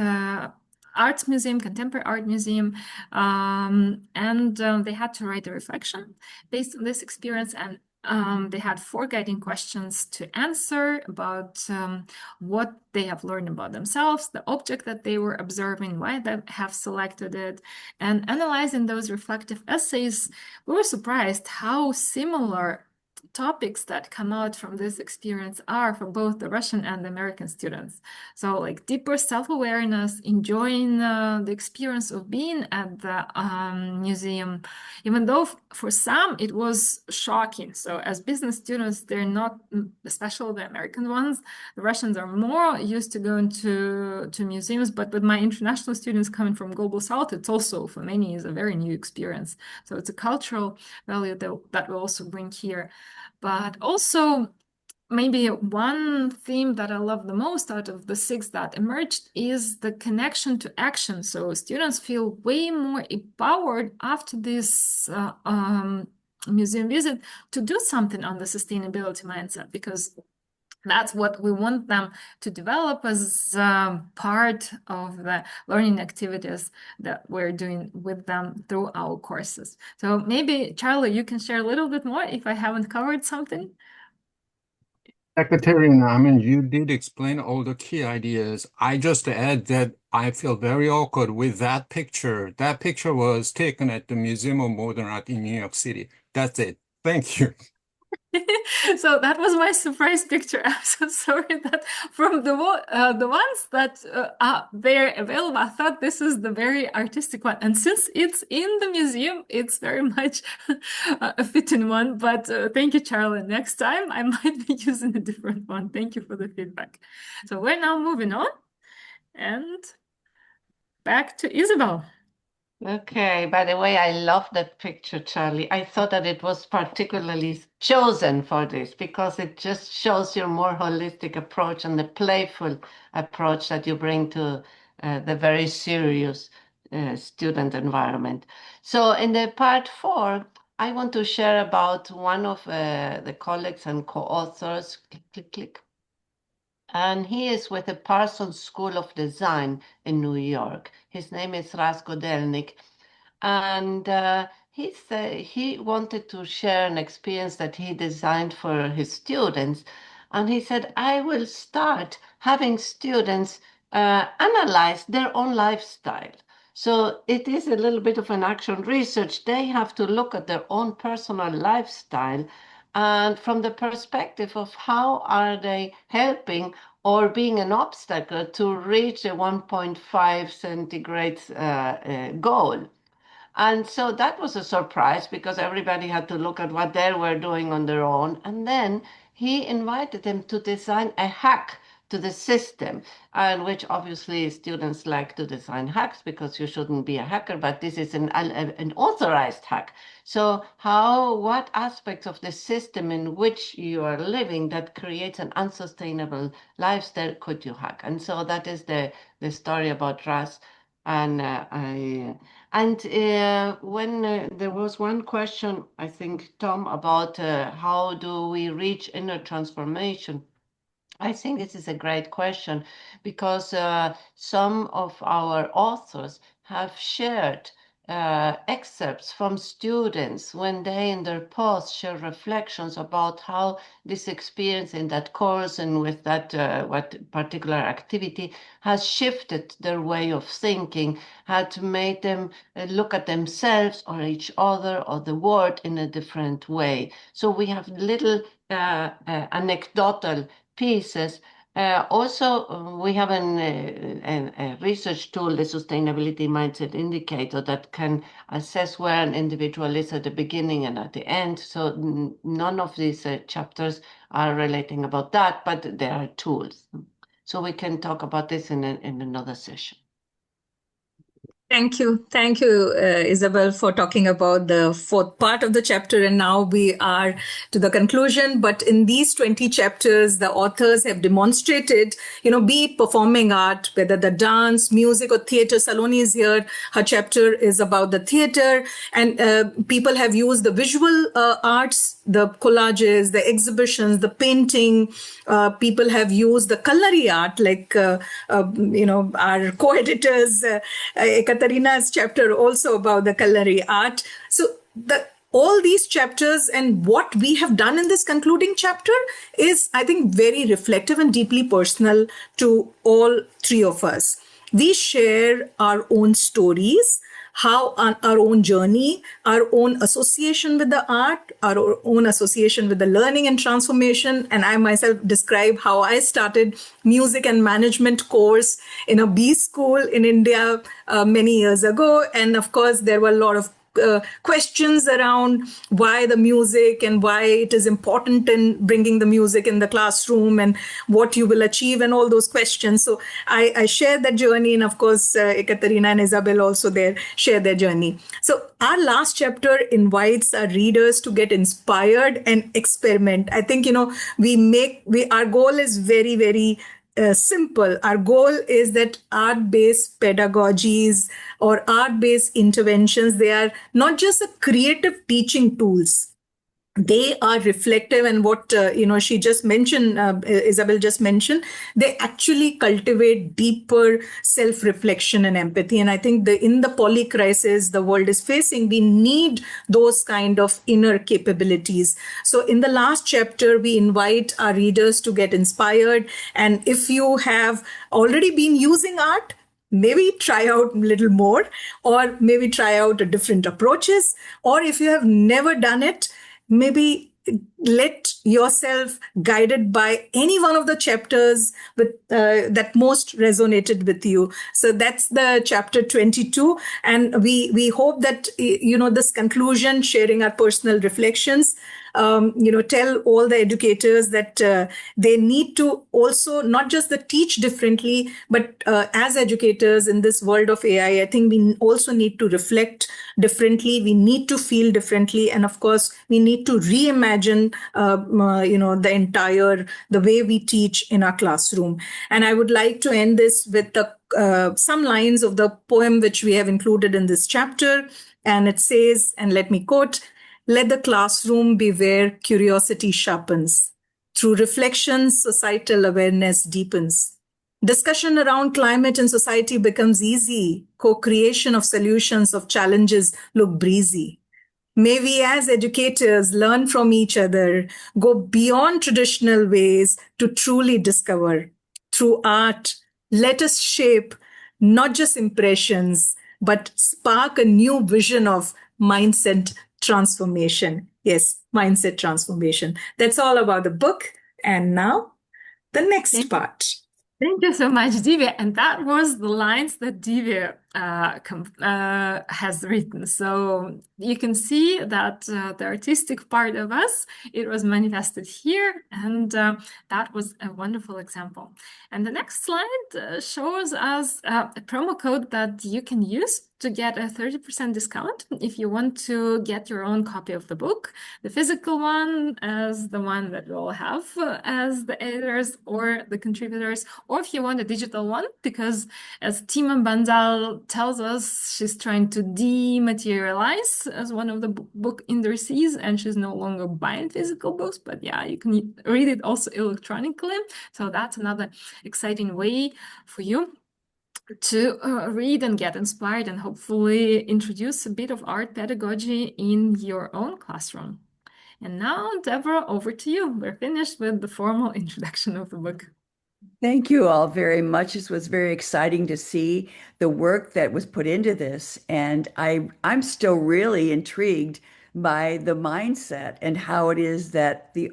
Arts Museum, Contemporary Art Museum, and they had to write a reflection based on this experience, and they had 4 guiding questions to answer about what they have learned about themselves, the object that they were observing, why they have selected it, and analyzing those reflective essays. We were surprised how similar topics that come out from this experience are for both the Russian and the American students. So like deeper self-awareness, enjoying the experience of being at the museum, even though for some it was shocking. So as business students, they're not, especially the American ones, the Russians are more used to going to museums, but with my international students coming from Global South, it's also for many is a very new experience. So it's a cultural value that we also bring here. But also, maybe one theme that I love the most out of the 6 that emerged is the connection to action. So students feel way more empowered after this museum visit to do something on the sustainability mindset, because That's what we want them to develop as part of the learning activities that we're doing with them through our courses. So maybe, Charlie, you can share a little bit more if I haven't covered something. Ekaterina, I mean, you did explain all the key ideas. I just add that I feel very awkward with that picture. That picture was taken at the Museum of Modern Art in New York City. That's it. Thank you. So that was my surprise picture. I'm so sorry that from the ones that are there available, I thought this is the very artistic one. And since it's in the museum, it's very much a fitting one. But thank you, Charlie. Next time I might be using a different one. Thank you for the feedback. So we're now moving on and back to Isabel. Okay, by the way, I love that picture, Charlie. I thought that it was particularly chosen for this because it just shows your more holistic approach and the playful approach that you bring to the very serious student environment. So in the part 4, I want to share about one of the colleagues and co-authors, click, click, click. And he is with the Parsons School of Design in New York. His name is Rasko Delnik. And he wanted to share an experience that he designed for his students. And he said, I will start having students analyze their own lifestyle. So it is a little bit of an action research. They have to look at their own personal lifestyle and from the perspective of how are they helping or being an obstacle to reach a 1.5 centigrade goal. And so that was a surprise because everybody had to look at what they were doing on their own. And then he invited them to design a hack to the system, and which obviously students like to design hacks because you shouldn't be a hacker, but this is an authorized hack. So what aspects of the system in which you are living that creates an unsustainable lifestyle could you hack? And so that is the story about Ras. And when there was one question, I think, Tom, about how do we reach inner transformation? I think this is a great question because some of our authors have shared excerpts from students when they in their posts share reflections about how this experience in that course and with that what particular activity has shifted their way of thinking, had made them look at themselves or each other or the world in a different way. So we have little anecdotal pieces. We have a research tool, the Sustainability Mindset Indicator, that can assess where an individual is at the beginning and at the end. So none of these chapters are relating about that, but there are tools. So we can talk about this in another session. Thank you. Thank you, Isabel, for talking about the 4th part of the chapter. And now we are to the conclusion. But in these 20 chapters, the authors have demonstrated, be it performing art, whether the dance, music, or theater. Saloni is here. Her chapter is about the theater. And people have used the visual arts, the collages, the exhibitions, the painting. People have used the culinary art, like, our co-editors, Ekaterina's chapter also about the culinary art. So all these chapters and what we have done in this concluding chapter is, I think, very reflective and deeply personal to all 3 of us. We share our own stories, how our own journey, our own association with the art, our own association with the learning and transformation. And I myself describe how I started music and management course in a B school in India many years ago. And of course, there were a lot of questions around why the music and why it is important in bringing the music in the classroom and what you will achieve and all those questions. So I share that journey. And of course, Ekaterina and Isabel also there share their journey. So our last chapter invites our readers to get inspired and experiment. I think, our goal is very, very simple. Our goal is that art-based pedagogies or art-based interventions, they are not just a creative teaching tools. they are reflective, and what she just mentioned, Isabel just mentioned, they actually cultivate deeper self-reflection and empathy. And I think in the poly crisis the world is facing, we need those kind of inner capabilities. So in the last chapter, we invite our readers to get inspired, and if you have already been using art, maybe try out a little more, or maybe try out different approaches. Or if you have never done it, maybe let yourself guided by any one of the chapters with that most resonated with you. So that's the chapter 22, and we hope that this conclusion, sharing our personal reflections, tell all the educators that they need to also not just the teach differently, but as educators in this world of AI, I think we also need to reflect differently. We need to feel differently, and of course, we need to reimagine, the way we teach in our classroom. And I would like to end this with some lines of the poem which we have included in this chapter, and it says, and let me quote: "Let the classroom be where curiosity sharpens. Through reflections, societal awareness deepens. Discussion around climate and society becomes easy. Co-creation of solutions of challenges look breezy. May we as educators learn from each other, go beyond traditional ways to truly discover. Through art, let us shape not just impressions, but spark a new vision of mindset transformation." Yes, mindset transformation. That's all about the book. And now, the next part. Thank you so much, Divya. And that was the lines that Divya has written. So you can see that the artistic part of us, it was manifested here. And that was a wonderful example. And the next slide shows us a promo code that you can use to get a 30% discount if you want to get your own copy of the book, the physical one as the one that we'll have as the editors or the contributors, or if you want a digital one, because as Tima Bandal tells us, she's trying to dematerialize as one of the book indices, and she's no longer buying physical books, but yeah, you can read it also electronically. So that's another exciting way for you to read and get inspired and hopefully introduce a bit of art pedagogy in your own classroom. And now, Deborah, over to you. We're finished with the formal introduction of the book. Thank you all very much. This was very exciting to see the work that was put into this. And I'm still really intrigued by the mindset and how it is that the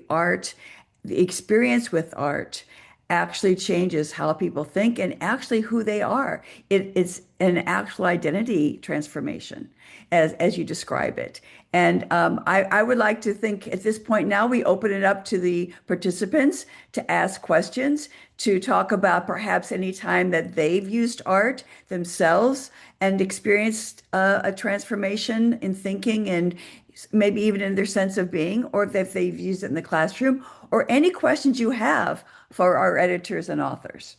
experience with art actually changes how people think and actually who they are. It's an actual identity transformation as you describe it. And I would like to think at this point now we open it up to the participants to ask questions, to talk about perhaps any time that they've used art themselves and experienced a transformation in thinking and maybe even in their sense of being, or if they've used it in the classroom, or any questions you have for our editors and authors.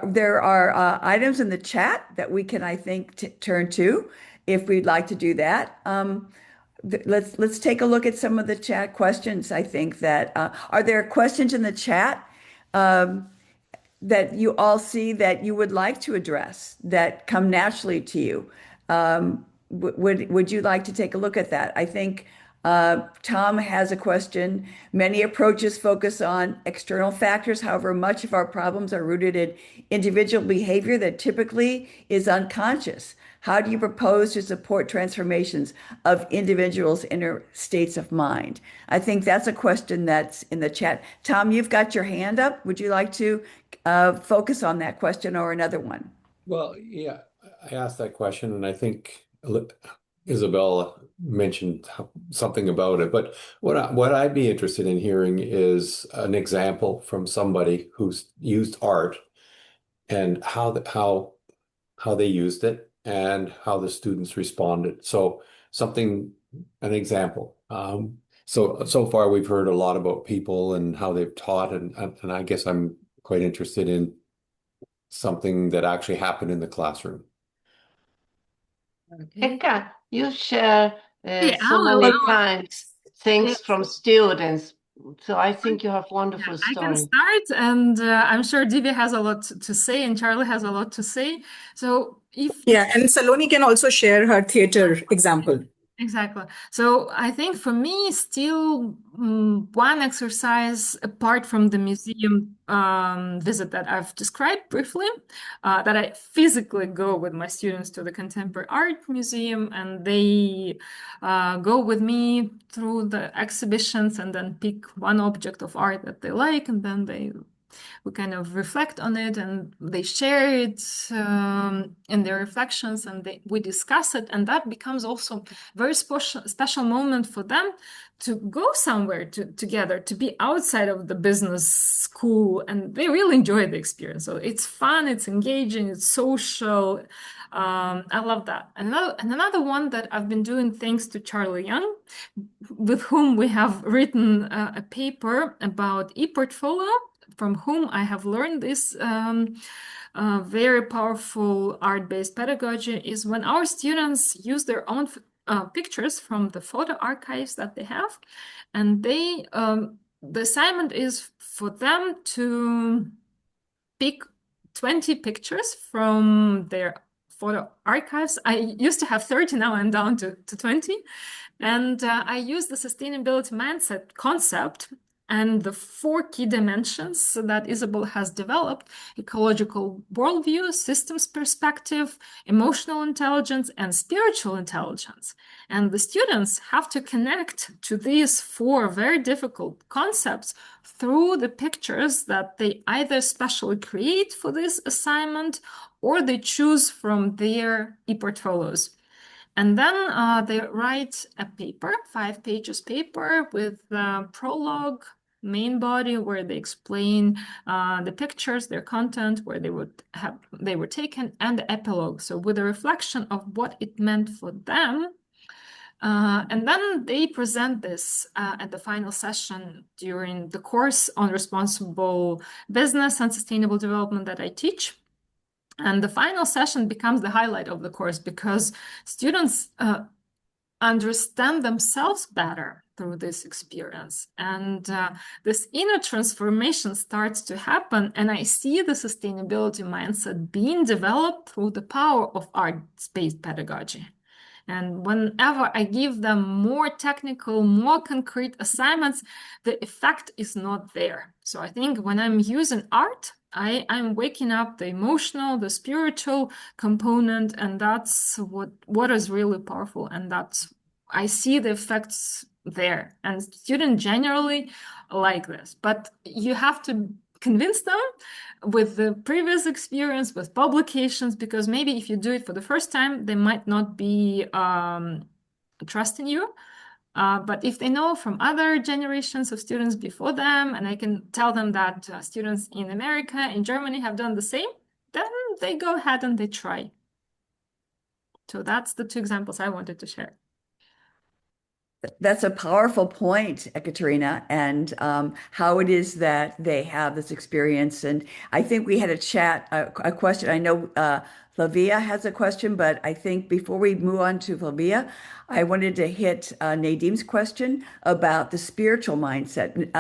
There are items in the chat that we can, I think, turn to if we'd like to do that. Let's take a look at some of the chat questions. I think that are there questions in the chat that you all see that you would like to address that come naturally to you? Would you like to take a look at that? I think Tom has a question. Many approaches focus on external factors. However, much of our problems are rooted in individual behavior that typically is unconscious. How do you propose to support transformations of individuals' inner states of mind? I think that's a question that's in the chat. Tom, you've got your hand up. Would you like to focus on that question or another one? Well, yeah, I asked that question, and I think Isabel mentioned something about it. But what I'd be interested in hearing is an example from somebody who's used art and how they used it and how the students responded. So an example. So far we've heard a lot about people and how they've taught, and I guess I'm quite interested in something that actually happened in the classroom. Okay. Eka, you share Yeah, so well, many times things yes. from students. So I think you have Yeah, wonderful I can story. start, and I'm sure Divya has a lot to say, and Charlie has a lot to say. So if Yeah, and Saloni can also share her theater example. exactly. So I think for me, still one exercise apart from the museum visit that I've described briefly, that I physically go with my students to the Contemporary Art Museum, and they go with me through the exhibitions and then pick one object of art that they like, and then we kind of reflect on it, and they share it in their reflections, and we discuss it, and that becomes also a very special moment for them to go somewhere together, to be outside of the business school, and they really enjoy the experience. So it's fun, it's engaging, it's social. I love that. Another one that I've been doing thanks to Charlie Young, with whom we have written a paper about e-portfolio, from whom I have learned this very powerful art-based pedagogy, is when our students use their own pictures from the photo archives that they have, and the assignment is for them to pick 20 pictures from their photo archives. I used to have 30, now I'm down to 20. And I use the sustainability mindset concept and the 4 key dimensions that Isabel has developed: ecological worldview, systems perspective, emotional intelligence, and spiritual intelligence. And the students have to connect to these 4 very difficult concepts through the pictures that they either specially create for this assignment or they choose from their e-portfolios. And then they write a paper, 5 pages paper, with prologue, main body, where they explain the pictures, their content, where they were taken, and the epilogue. So with a reflection of what it meant for them. And then they present this at the final session during the course on responsible business and sustainable development that I teach. And the final session becomes the highlight of the course, because students understand themselves better through this experience. And this inner transformation starts to happen. And I see the sustainability mindset being developed through the power of art-based pedagogy. And whenever I give them more technical, more concrete assignments, the effect is not there. So I think when I'm using art, I'm waking up the emotional, the spiritual component, and that's what is really powerful. And I see the effects there. And students generally like this. But you have to convince them with the previous experience, with publications, because maybe if you do it for the first time, they might not be trusting you. But if they know from other generations of students before them, and I can tell them that students in America, in Germany have done the same, then they go ahead and they try. So that's the 2 examples I wanted to share. That's a powerful point, Ekaterina, and how it is that they have this experience. And I think we had a question. I know Flavia has a question, but I think before we move on to Flavia, I wanted to hit Nadim's question about the spiritual mindset.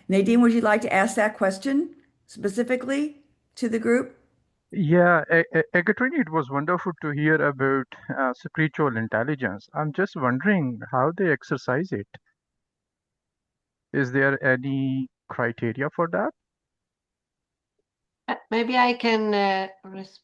Nadim, would you like to ask that question specifically to the group? Yeah, Ekaterina, it was wonderful to hear about spiritual intelligence. I'm just wondering how they exercise it. Is there any criteria for that? Maybe I can respond.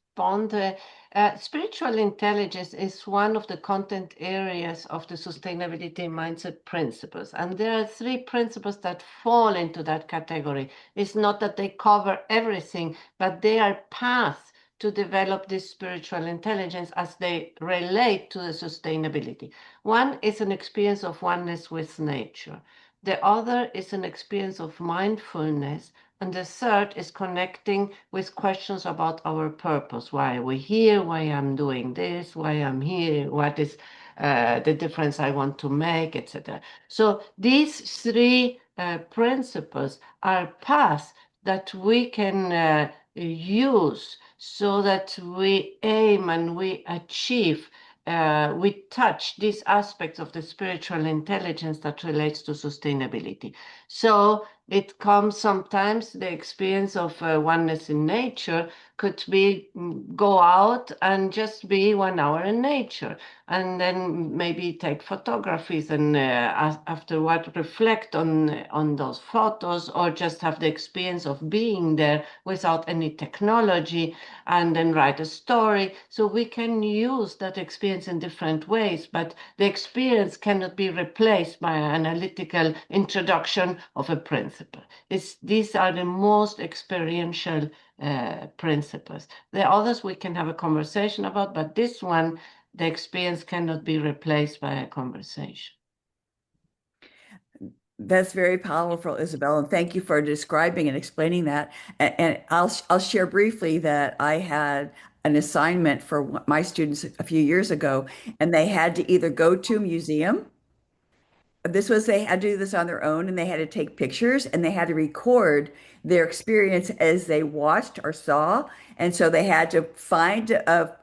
Spiritual intelligence is one of the content areas of the sustainability mindset principles. And there are 3 principles that fall into that category. It's not that they cover everything, but they are paths to develop this spiritual intelligence as they relate to the sustainability. One is an experience of oneness with nature. The other is an experience of mindfulness. And the third is connecting with questions about our purpose. Why are we here? Why I'm doing this? Why I'm here? What is the difference I want to make, etc. So these 3 principles are paths that we can use so that we aim and we achieve we touch these aspects of the spiritual intelligence that relates to sustainability. So it comes sometimes, the experience of oneness in nature could be go out and just be 1 hour in nature, and then maybe take photographies and afterward reflect on those photos, or just have the experience of being there without any technology, and then write a story. So we can use that experience in different ways, but the experience cannot be replaced by an analytical introduction of a principle. These are the most experiential principles. The others we can have a conversation about, but this one, the experience cannot be replaced by a conversation. That's very powerful, Isabel, and thank you for describing and explaining that. And I'll share briefly that I had an assignment for my students a few years ago, and they had to either go to a museum. They had to do this on their own, and they had to take pictures, and they had to record their experience as they watched or saw. And so they had to find a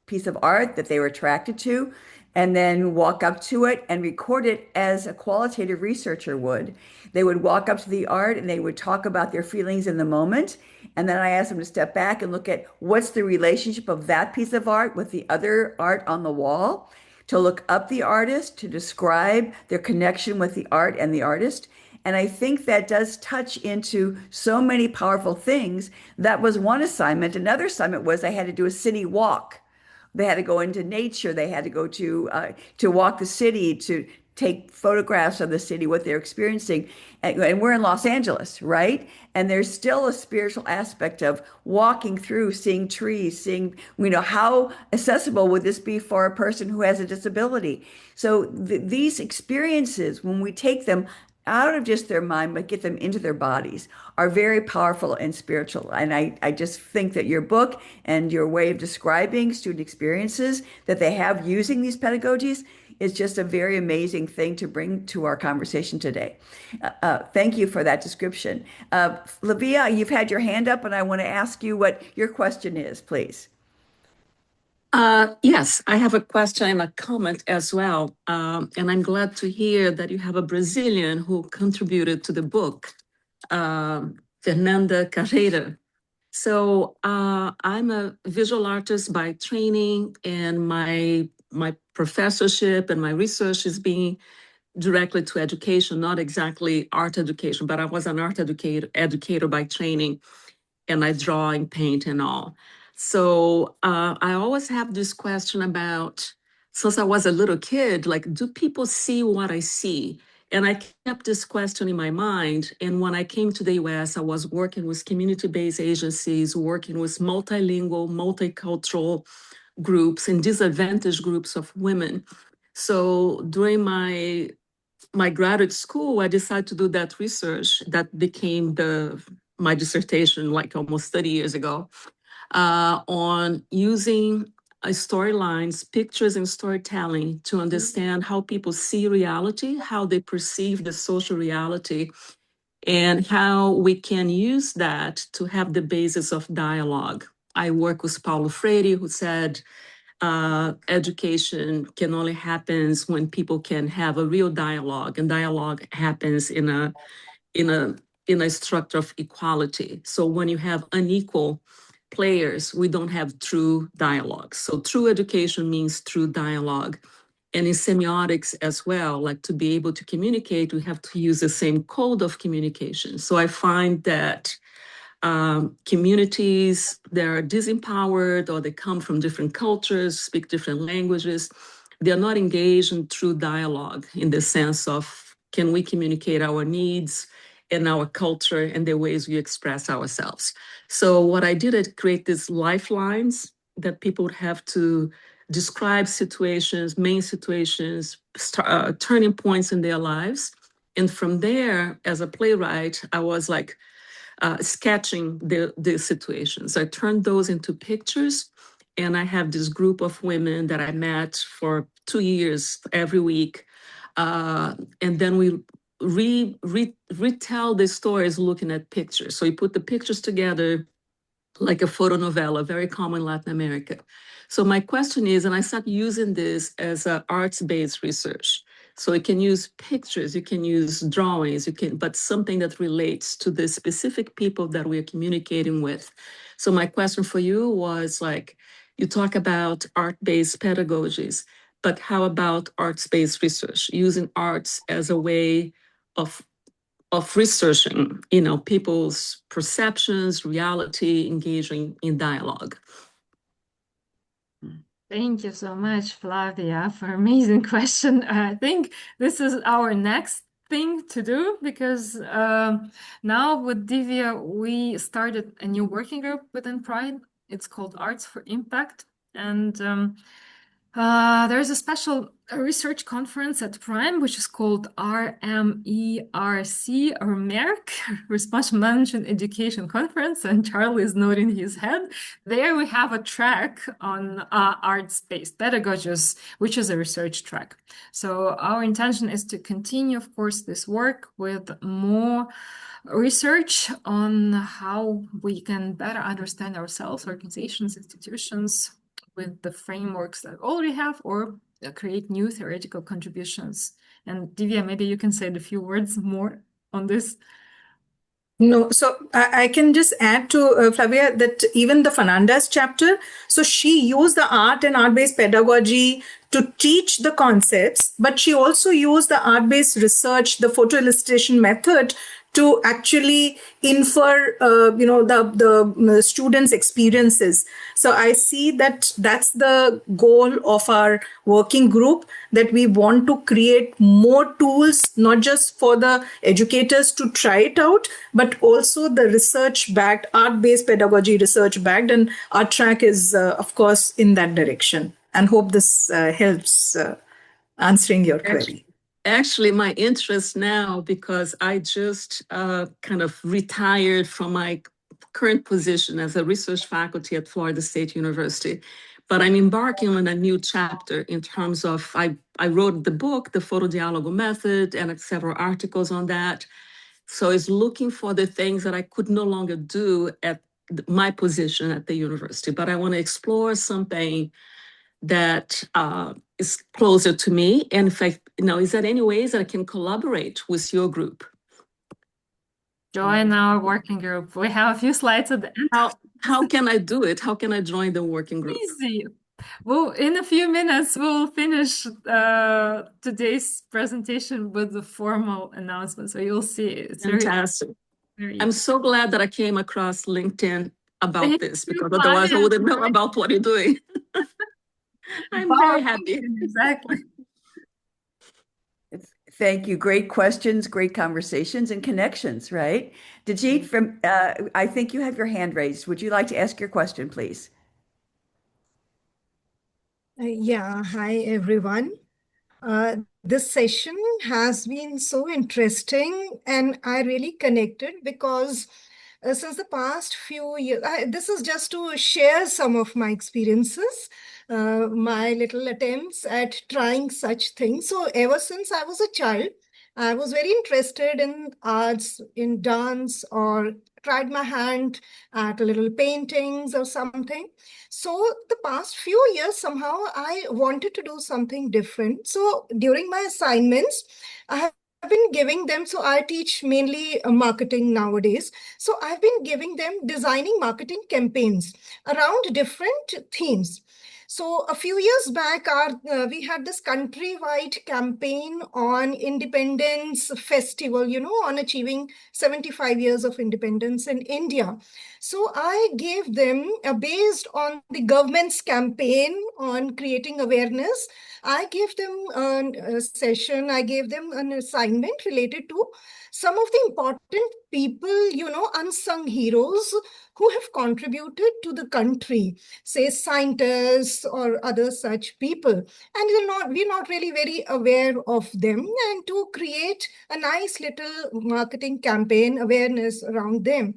piece of art that they were attracted to, and then walk up to it and record it as a qualitative researcher would. They would walk up to the art and they would talk about their feelings in the moment. And then I asked them to step back and look at what's the relationship of that piece of art with the other art on the wall, to look up the artist, to describe their connection with the art and the artist. And I think that does touch into so many powerful things. That was one assignment. Another assignment was I had to do a city walk. They had to go into nature. They had to go to walk the city, to take photographs of the city, what they're experiencing. And we're in Los Angeles, right? And there's still a spiritual aspect of walking through, seeing trees, seeing, how accessible would this be for a person who has a disability? So these experiences, when we take them out of just their mind, but get them into their bodies, are very powerful and spiritual. And I just think that your book and your way of describing student experiences that they have using these pedagogies is just a very amazing thing to bring to our conversation today. Thank you for that description. Livia, you've had your hand up, and I want to ask you what your question is, please. Yes, I have a question and a comment as well. And I'm glad to hear that you have a Brazilian who contributed to the book, Fernanda Carreira. So I'm a visual artist by training, and my professorship and my research is being directly to education, not exactly art education, but I was an art educator by training, and I draw and paint and all. So I always have this question about, since I was a little kid, like, do people see what I see? And I kept this question in my mind. And when I came to the US, I was working with community-based agencies, working with multilingual, multicultural groups and disadvantaged groups of women. So during my graduate school, I decided to do that research that became my dissertation like almost 30 years ago, on using storylines, pictures, and storytelling to understand how people see reality, how they perceive the social reality, and how we can use that to have the basis of dialogue. I work with Paulo Freire, who said, education can only happen when people can have a real dialogue, and dialogue happens in a structure of equality. So when you have unequal players, we don't have true dialogue. So true education means true dialogue. And in semiotics as well, like to be able to communicate, we have to use the same code of communication. So I find that communities that are disempowered, or they come from different cultures, speak different languages, they're not engaged in true dialogue in the sense of, can we communicate our needs and our culture and the ways we express ourselves? So what I did is create these lifelines that people would have to describe situations, main situations, turning points in their lives. And from there, as a playwright, I was like, sketching the situations. I turned those into pictures, and I have this group of women that I met for 2 years every week. And then we retell the stories looking at pictures. So you put the pictures together, like a photonovela, very common in Latin America. So my question is, and I started using this as a arts-based research. So you can use pictures, you can use drawings, but something that relates to the specific people that we're communicating with. So my question for you was like, you talk about art-based pedagogies, but how about arts-based research, using arts as a way of researching, people's perceptions, reality, engaging in dialogue? Thank you so much, Flavia, for amazing question. I think this is our next thing to do because now with Divya, we started a new working group within Pride. It's called Arts for Impact. And there's a special research conference at Prime, which is called RMERC, or MERC, Responsible Management Education Conference, and Charlie is nodding his head. There we have a track on arts-based pedagogies, which is a research track. So our intention is to continue, of course, this work with more research on how we can better understand ourselves, organizations, institutions, with the frameworks that we already have, or create new theoretical contributions. And Divya, maybe you can say a few words more on this. No, so I can just add to Flavia that even the Fernandez chapter, so she used the art and art-based pedagogy to teach the concepts, but she also used the art-based research, the photo illustration method, to actually infer, the students' experiences. So I see that that's the goal of our working group, that we want to create more tools, not just for the educators to try it out, but also the research-backed, art-based pedagogy research-backed, and our track is, of course, in that direction. And hope this helps answering your query. Actually, my interest now, because I just kind of retired from my current position as a research faculty at Florida State University, but I'm embarking on a new chapter in terms of, I wrote the book, The Photodialogo Method, and several articles on that. So it's looking for the things that I could no longer do at my position at the university, but I want to explore something that is closer to me. And in fact, is there any ways that I can collaborate with your group? Join our working group. We have a few slides at the end. How can I do it? How can I join the working group? Easy. Well, in a few minutes, we'll finish today's presentation with the formal announcement. So you'll see it's fantastic. Very I'm so glad that I came across LinkedIn about this, because otherwise I wouldn't know about what you're doing. I'm very happy. Exactly. Thank you. Great questions, great conversations, and connections, right? Dijit, I think you have your hand raised. Would you like to ask your question, please? Yeah, hi everyone. This session has been so interesting, and I really connected because since the past few years, this is just to share some of my experiences, my little attempts at trying such things. So ever since I was a child, I was very interested in arts, in dance, or tried my hand at little paintings or something. So the past few years, somehow I wanted to do something different. So during my assignments, I have been giving them, so I teach mainly marketing nowadays. So I've been giving them designing marketing campaigns around different themes. So a few years back, we had this countrywide campaign on Independence Festival, on achieving 75 years of independence in India. So I gave them, based on the government's campaign on creating awareness, I gave them a session, I gave them an assignment related to some of the important people, unsung heroes who have contributed to the country, say scientists or other such people. And we're not really very aware of them, and to create a nice little marketing campaign awareness around them.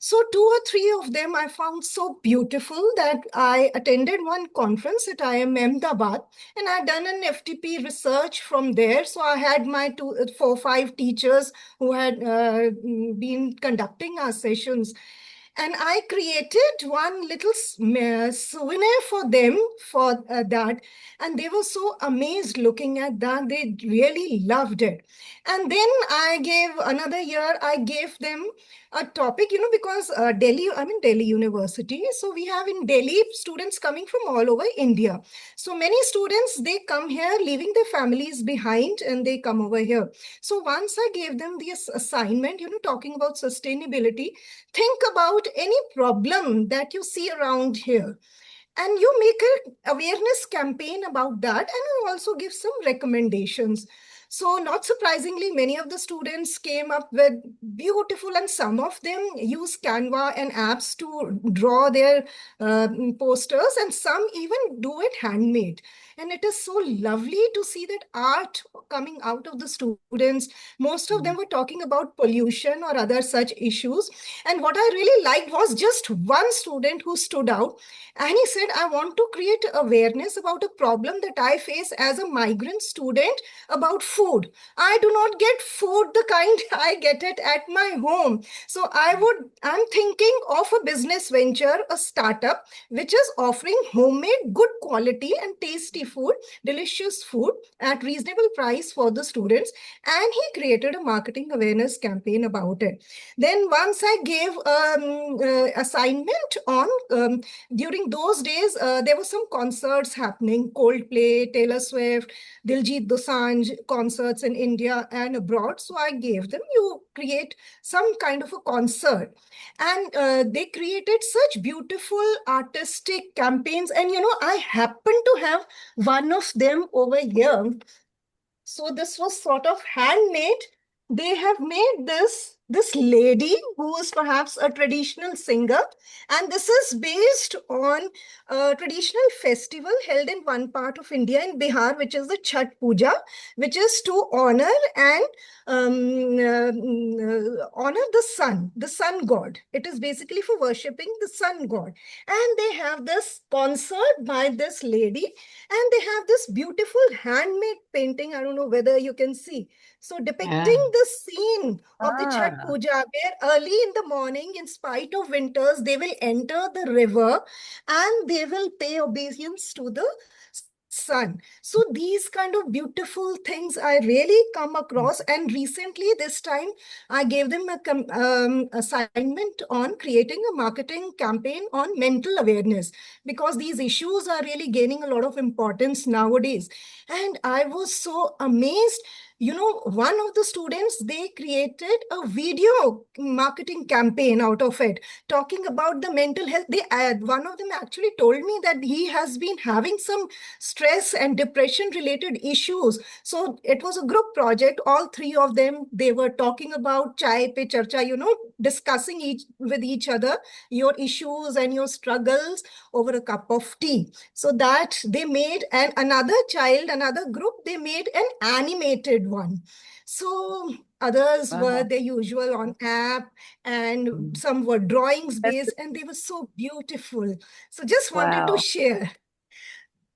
So 2 or 3 of them I found so beautiful that I attended one conference at IIM Ahmedabad, and I'd done an FTP research from there. So I had my 4 or 5 teachers who had been conducting our sessions. And I created one little souvenir for them for that. And they were so amazed looking at that. They really loved it. And then I gave another year, I gave them a topic, because I'm in Delhi University. So we have in Delhi students coming from all over India. So many students, they come here leaving their families behind and they come over here. So once I gave them this assignment, talking about sustainability, think about any problem that you see around here and you make an awareness campaign about that, and you also give some recommendations. So not surprisingly, many of the students came up with beautiful, and some of them use Canva and apps to draw their posters, and some even do it handmade. And it is so lovely to see that art coming out of the students. Most of them were talking about pollution or other such issues. And what I really liked was just one student who stood out, and he said, I want to create awareness about a problem that I face as a migrant student about food. I do not get food the kind I get it at my home. So I'm thinking of a business venture, a startup, which is offering homemade, good quality and tasty food, delicious food at reasonable price for the students. And he created a marketing awareness campaign about it. Then once I gave assignment on during those days, there were some concerts happening, Coldplay, Taylor Swift, Diljit Dosanjh concerts in India and abroad. So I gave them, you create some kind of a concert. And they created such beautiful artistic campaigns. And, I happen to have one of them over here. So this was sort of handmade. They have made this lady who is perhaps a traditional singer, and this is based on a traditional festival held in one part of India in Bihar, which is the Chhat Puja, which is to honor and honor the sun god. It is basically for worshipping the sun god. And they have this concert by this lady, and they have this beautiful handmade painting. I don't know whether you can see. So depicting the scene of the Chhat Puja, where early in the morning, in spite of winters, they will enter the river and they will pay obeisance to the sun. So these kind of beautiful things I really come across. And recently, this time, I gave them a assignment on creating a marketing campaign on mental awareness, because these issues are really gaining a lot of importance nowadays. And I was so amazed. One of the students, they created a video marketing campaign out of it, talking about the mental health. One of them actually told me that he has been having some stress and depression related issues. So it was a group project. All three of them, they were talking about chai pe charcha, discussing with each other your issues and your struggles over a cup of tea. So that they made, and another group, they made an animated one. So others were the usual on app, and some were drawings based, and they were so beautiful. So just wanted to share.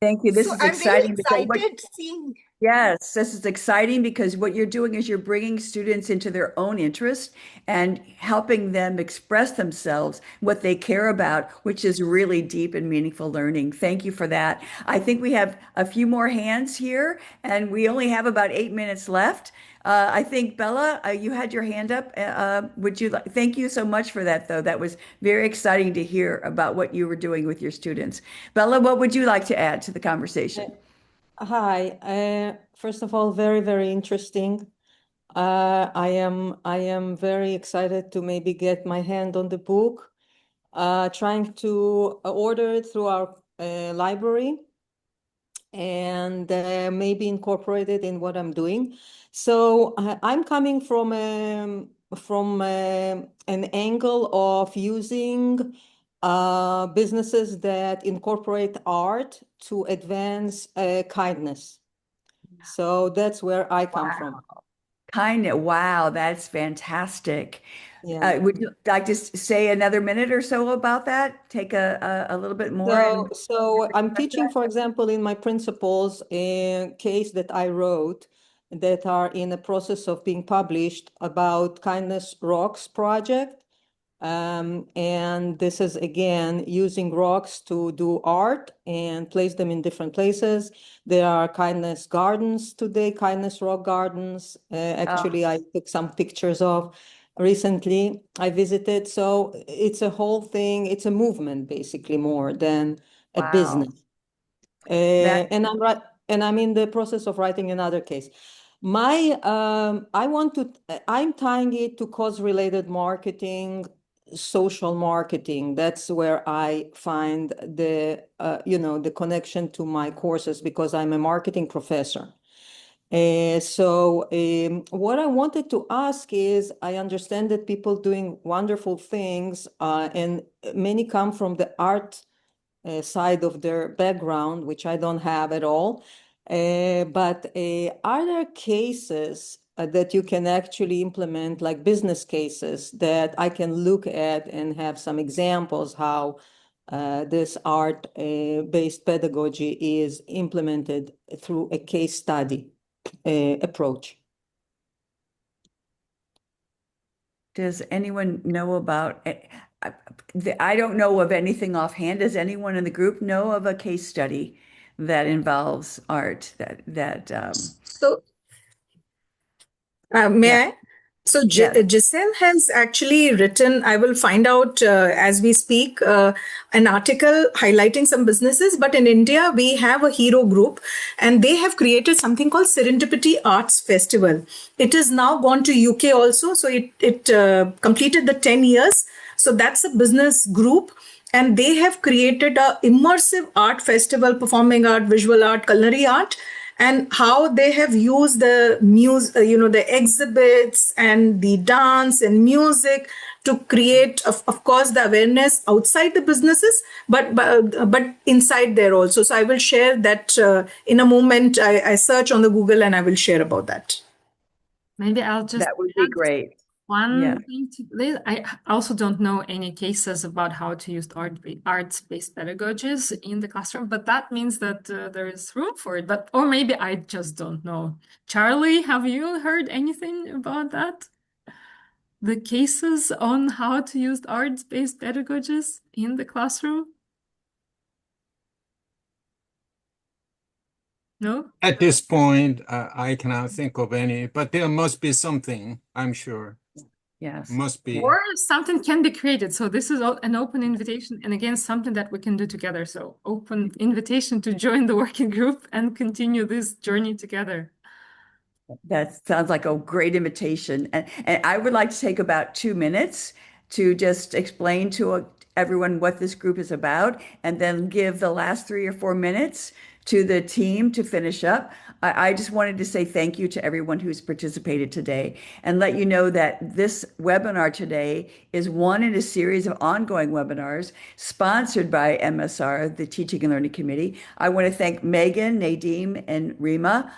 Thank you. This So is I'm really exciting because excited seeing. yes, this is exciting because what you're doing is you're bringing students into their own interest and helping them express themselves, what they care about, which is really deep and meaningful learning. Thank you for that. I think we have a few more hands here, and we only have about 8 minutes left. I think Bella, you had your hand up. Would you like? Thank you so much for that, though. That was very exciting to hear about what you were doing with your students. Bella, what would you like to add to the conversation? Hi. First of all, very, very interesting. I am very excited to maybe get my hand on the book. Trying to order it through our library and maybe incorporate it in what I'm doing. So I'm coming from an angle of using businesses that incorporate art to advance kindness. So that's where I come from. Wow, that's fantastic. Yeah. Would you like to say another minute or so about that? Take a little bit more. So I'm teaching, for example, in my principles a case that I wrote that are in the process of being published about Kindness Rocks project. And this is, again, using rocks to do art and place them in different places. There are kindness gardens today, kindness rock gardens. Actually, I took some pictures of recently. I visited. So it's a whole thing. It's a movement, basically, more than a business. And I'm in the process of writing another case. I'm tying it to cause-related marketing, social marketing. That's where I find the connection to my courses, because I'm a marketing professor. So what I wanted to ask is, I understand that people doing wonderful things, and many come from the art side of their background, which I don't have at all. But are there cases that you can actually implement, like business cases, that I can look at and have some examples how this art-based pedagogy is implemented through a case study approach? Does anyone know about? I don't know of anything offhand. Does anyone in the group know of a case study that involves art So, may Yeah. I? So Yes. Giselle has actually written, I will find out as we speak, an article highlighting some businesses. But in India, we have a hero group, and they have created something called Serendipity Arts Festival. It has now gone to UK also. So it completed the 10 years. So that's a business group. And they have created a immersive art festival, performing art, visual art, culinary art, and how they have used the the exhibits and the dance and music to create, of course, the awareness outside the businesses, but inside there also. So I will share that in a moment. I search on the Google and I will share about that. Maybe I'll just That would be add great. one thing to this. I also don't know any cases about how to use arts-based pedagogies in the classroom, but that means that there is room for it. Or maybe I just don't know. Charlie, have you heard anything about that? The cases on how to use arts-based pedagogies in the classroom? No? At this point, I cannot think of any, but there must be something, I'm sure. Yes. Must be. Or something can be created. So this is an open invitation, and again, something that we can do together. So open invitation to join the working group and continue this journey together. That sounds like a great invitation. And I would like to take about 2 minutes to just explain to everyone what this group is about, and then give the last 3 or 4 minutes to the team to finish up. I just wanted to say thank you to everyone who's participated today, and let you know that this webinar today is one in a series of ongoing webinars sponsored by MSR, the Teaching and Learning Committee. I want to thank Megan, Nadim, and Rima,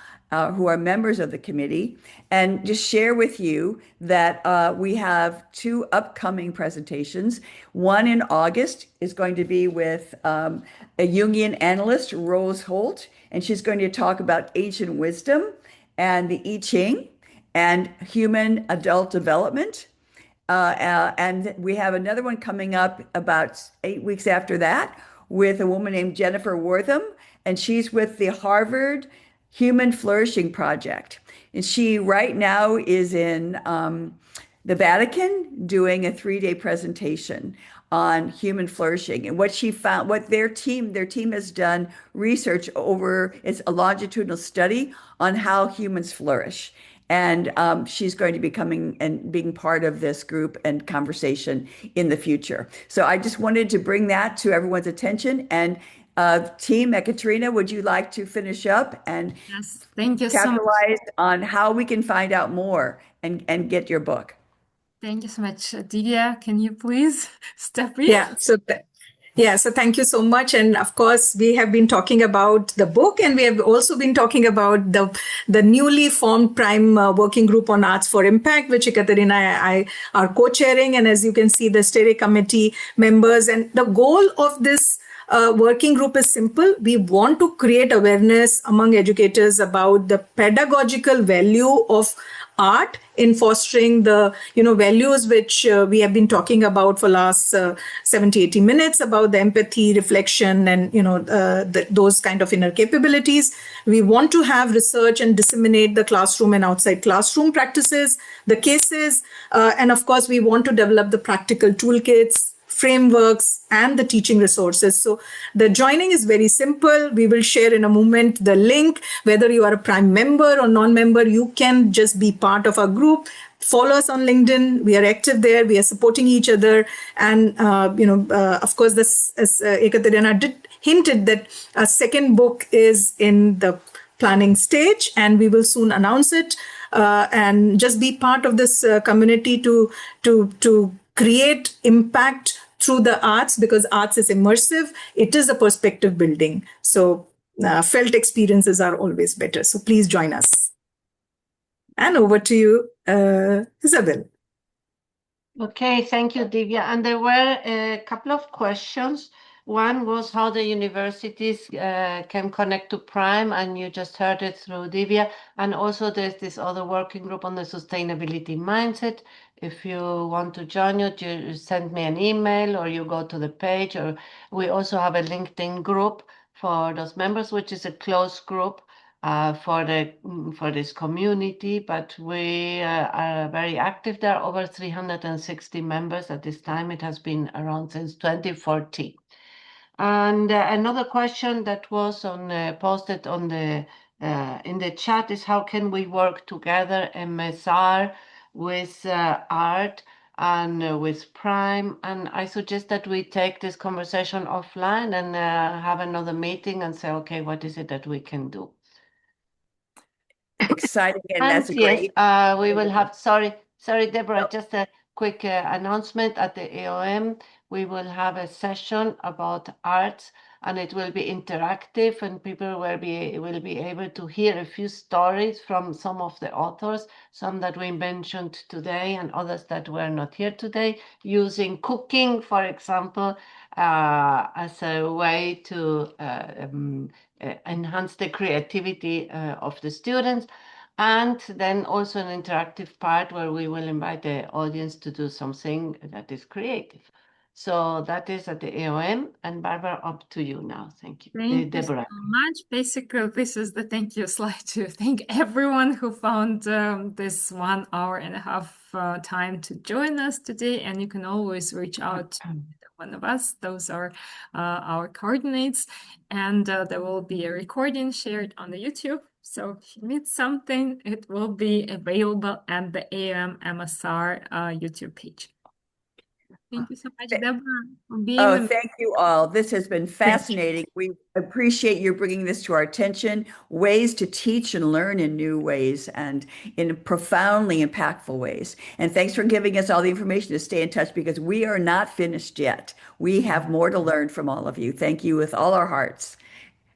who are members of the committee, and just share with you that we have 2 upcoming presentations. One in August is going to be with a Jungian analyst, Rose Holt, and she's going to talk about ancient wisdom and the I Ching and human adult development. And we have another one coming up about 8 weeks after that with a woman named Jennifer Wortham, and she's with the Harvard Human Flourishing Project. And she right now is in the Vatican doing a 3-day presentation on human flourishing. And what she found, what their team has done research over, it's a longitudinal study on how humans flourish. And she's going to be coming and being part of this group and conversation in the future. So I just wanted to bring that to everyone's attention. And team Ekaterina, would you like to finish up and Yes, thank you so much. capitalize on how we can find out more and get your book? Thank you so much. Divya, can you please step in? Yeah. So thank you so much. And of course, we have been talking about the book, and we have also been talking about the newly formed Prime Working Group on Arts for Impact, which Ekaterina and I are co-chairing. And as you can see, the steering committee members, and the goal of this working group is simple. We want to create awareness among educators about the pedagogical value of art in fostering the values which we have been talking about for last 70 80 minutes, about the empathy, reflection, and those kind of inner capabilities. We want to have research and disseminate the classroom and outside classroom practices, the cases, and of course we want to develop the practical toolkits, frameworks, and the teaching resources. So the joining is very simple. We will share in a moment the link. Whether you are a Prime member or non-member, you can just be part of our group. Follow us on LinkedIn. We are active there. We are supporting each other. And, of course, this, as Ekaterina hinted, that a second book is in the planning stage, and we will soon announce it. And just be part of this community to create impact through the arts, because arts is immersive. It is a perspective building. So felt experiences are always better. So please join us. And over to you, Isabel. Okay, thank you, Divya. And there were a couple of questions. One was how the universities can connect to Prime, and you just heard it through Divya. And also there's this other working group on the sustainability mindset. If you want to join it, you send me an email or you go to the page. Or we also have a LinkedIn group for those members, which is a closed group for this community, but we are very active. There are over 360 members at this time. It has been around since 2014. And another question that was posted on the in the chat is, how can we work together, MSR, with art and with Prime? And I suggest that we take this conversation offline and have another meeting and say, okay, what is it that we can do? Exciting, and And that's a yes, great. we will have, sorry, Deborah, just a quick announcement at the AOM. We will have a session about arts, and it will be interactive, and people will be able to hear a few stories from some of the authors, some that we mentioned today and others that were not here today, using cooking, for example, as a way to enhance the creativity of the students. And then also an interactive part where we will invite the audience to do something that is creative. So that is at the AOM. And Barbara, up to you now. Thank you. Thank Deborah. you so much. Basically, this is the thank you slide to thank everyone who found this 1.5 hour time to join us today. And you can always reach out to one of us. Those are our coordinates. And there will be a recording shared on the YouTube. So if you need something, it will be available at the AOM MSR YouTube page. Thank you so much, Deborah, for being Thank you all. This has been fascinating. We appreciate you bringing this to our attention, ways to teach and learn in new ways and in profoundly impactful ways. And thanks for giving us all the information to stay in touch, because we are not finished yet. We have more to learn from all of you. Thank you with all our hearts.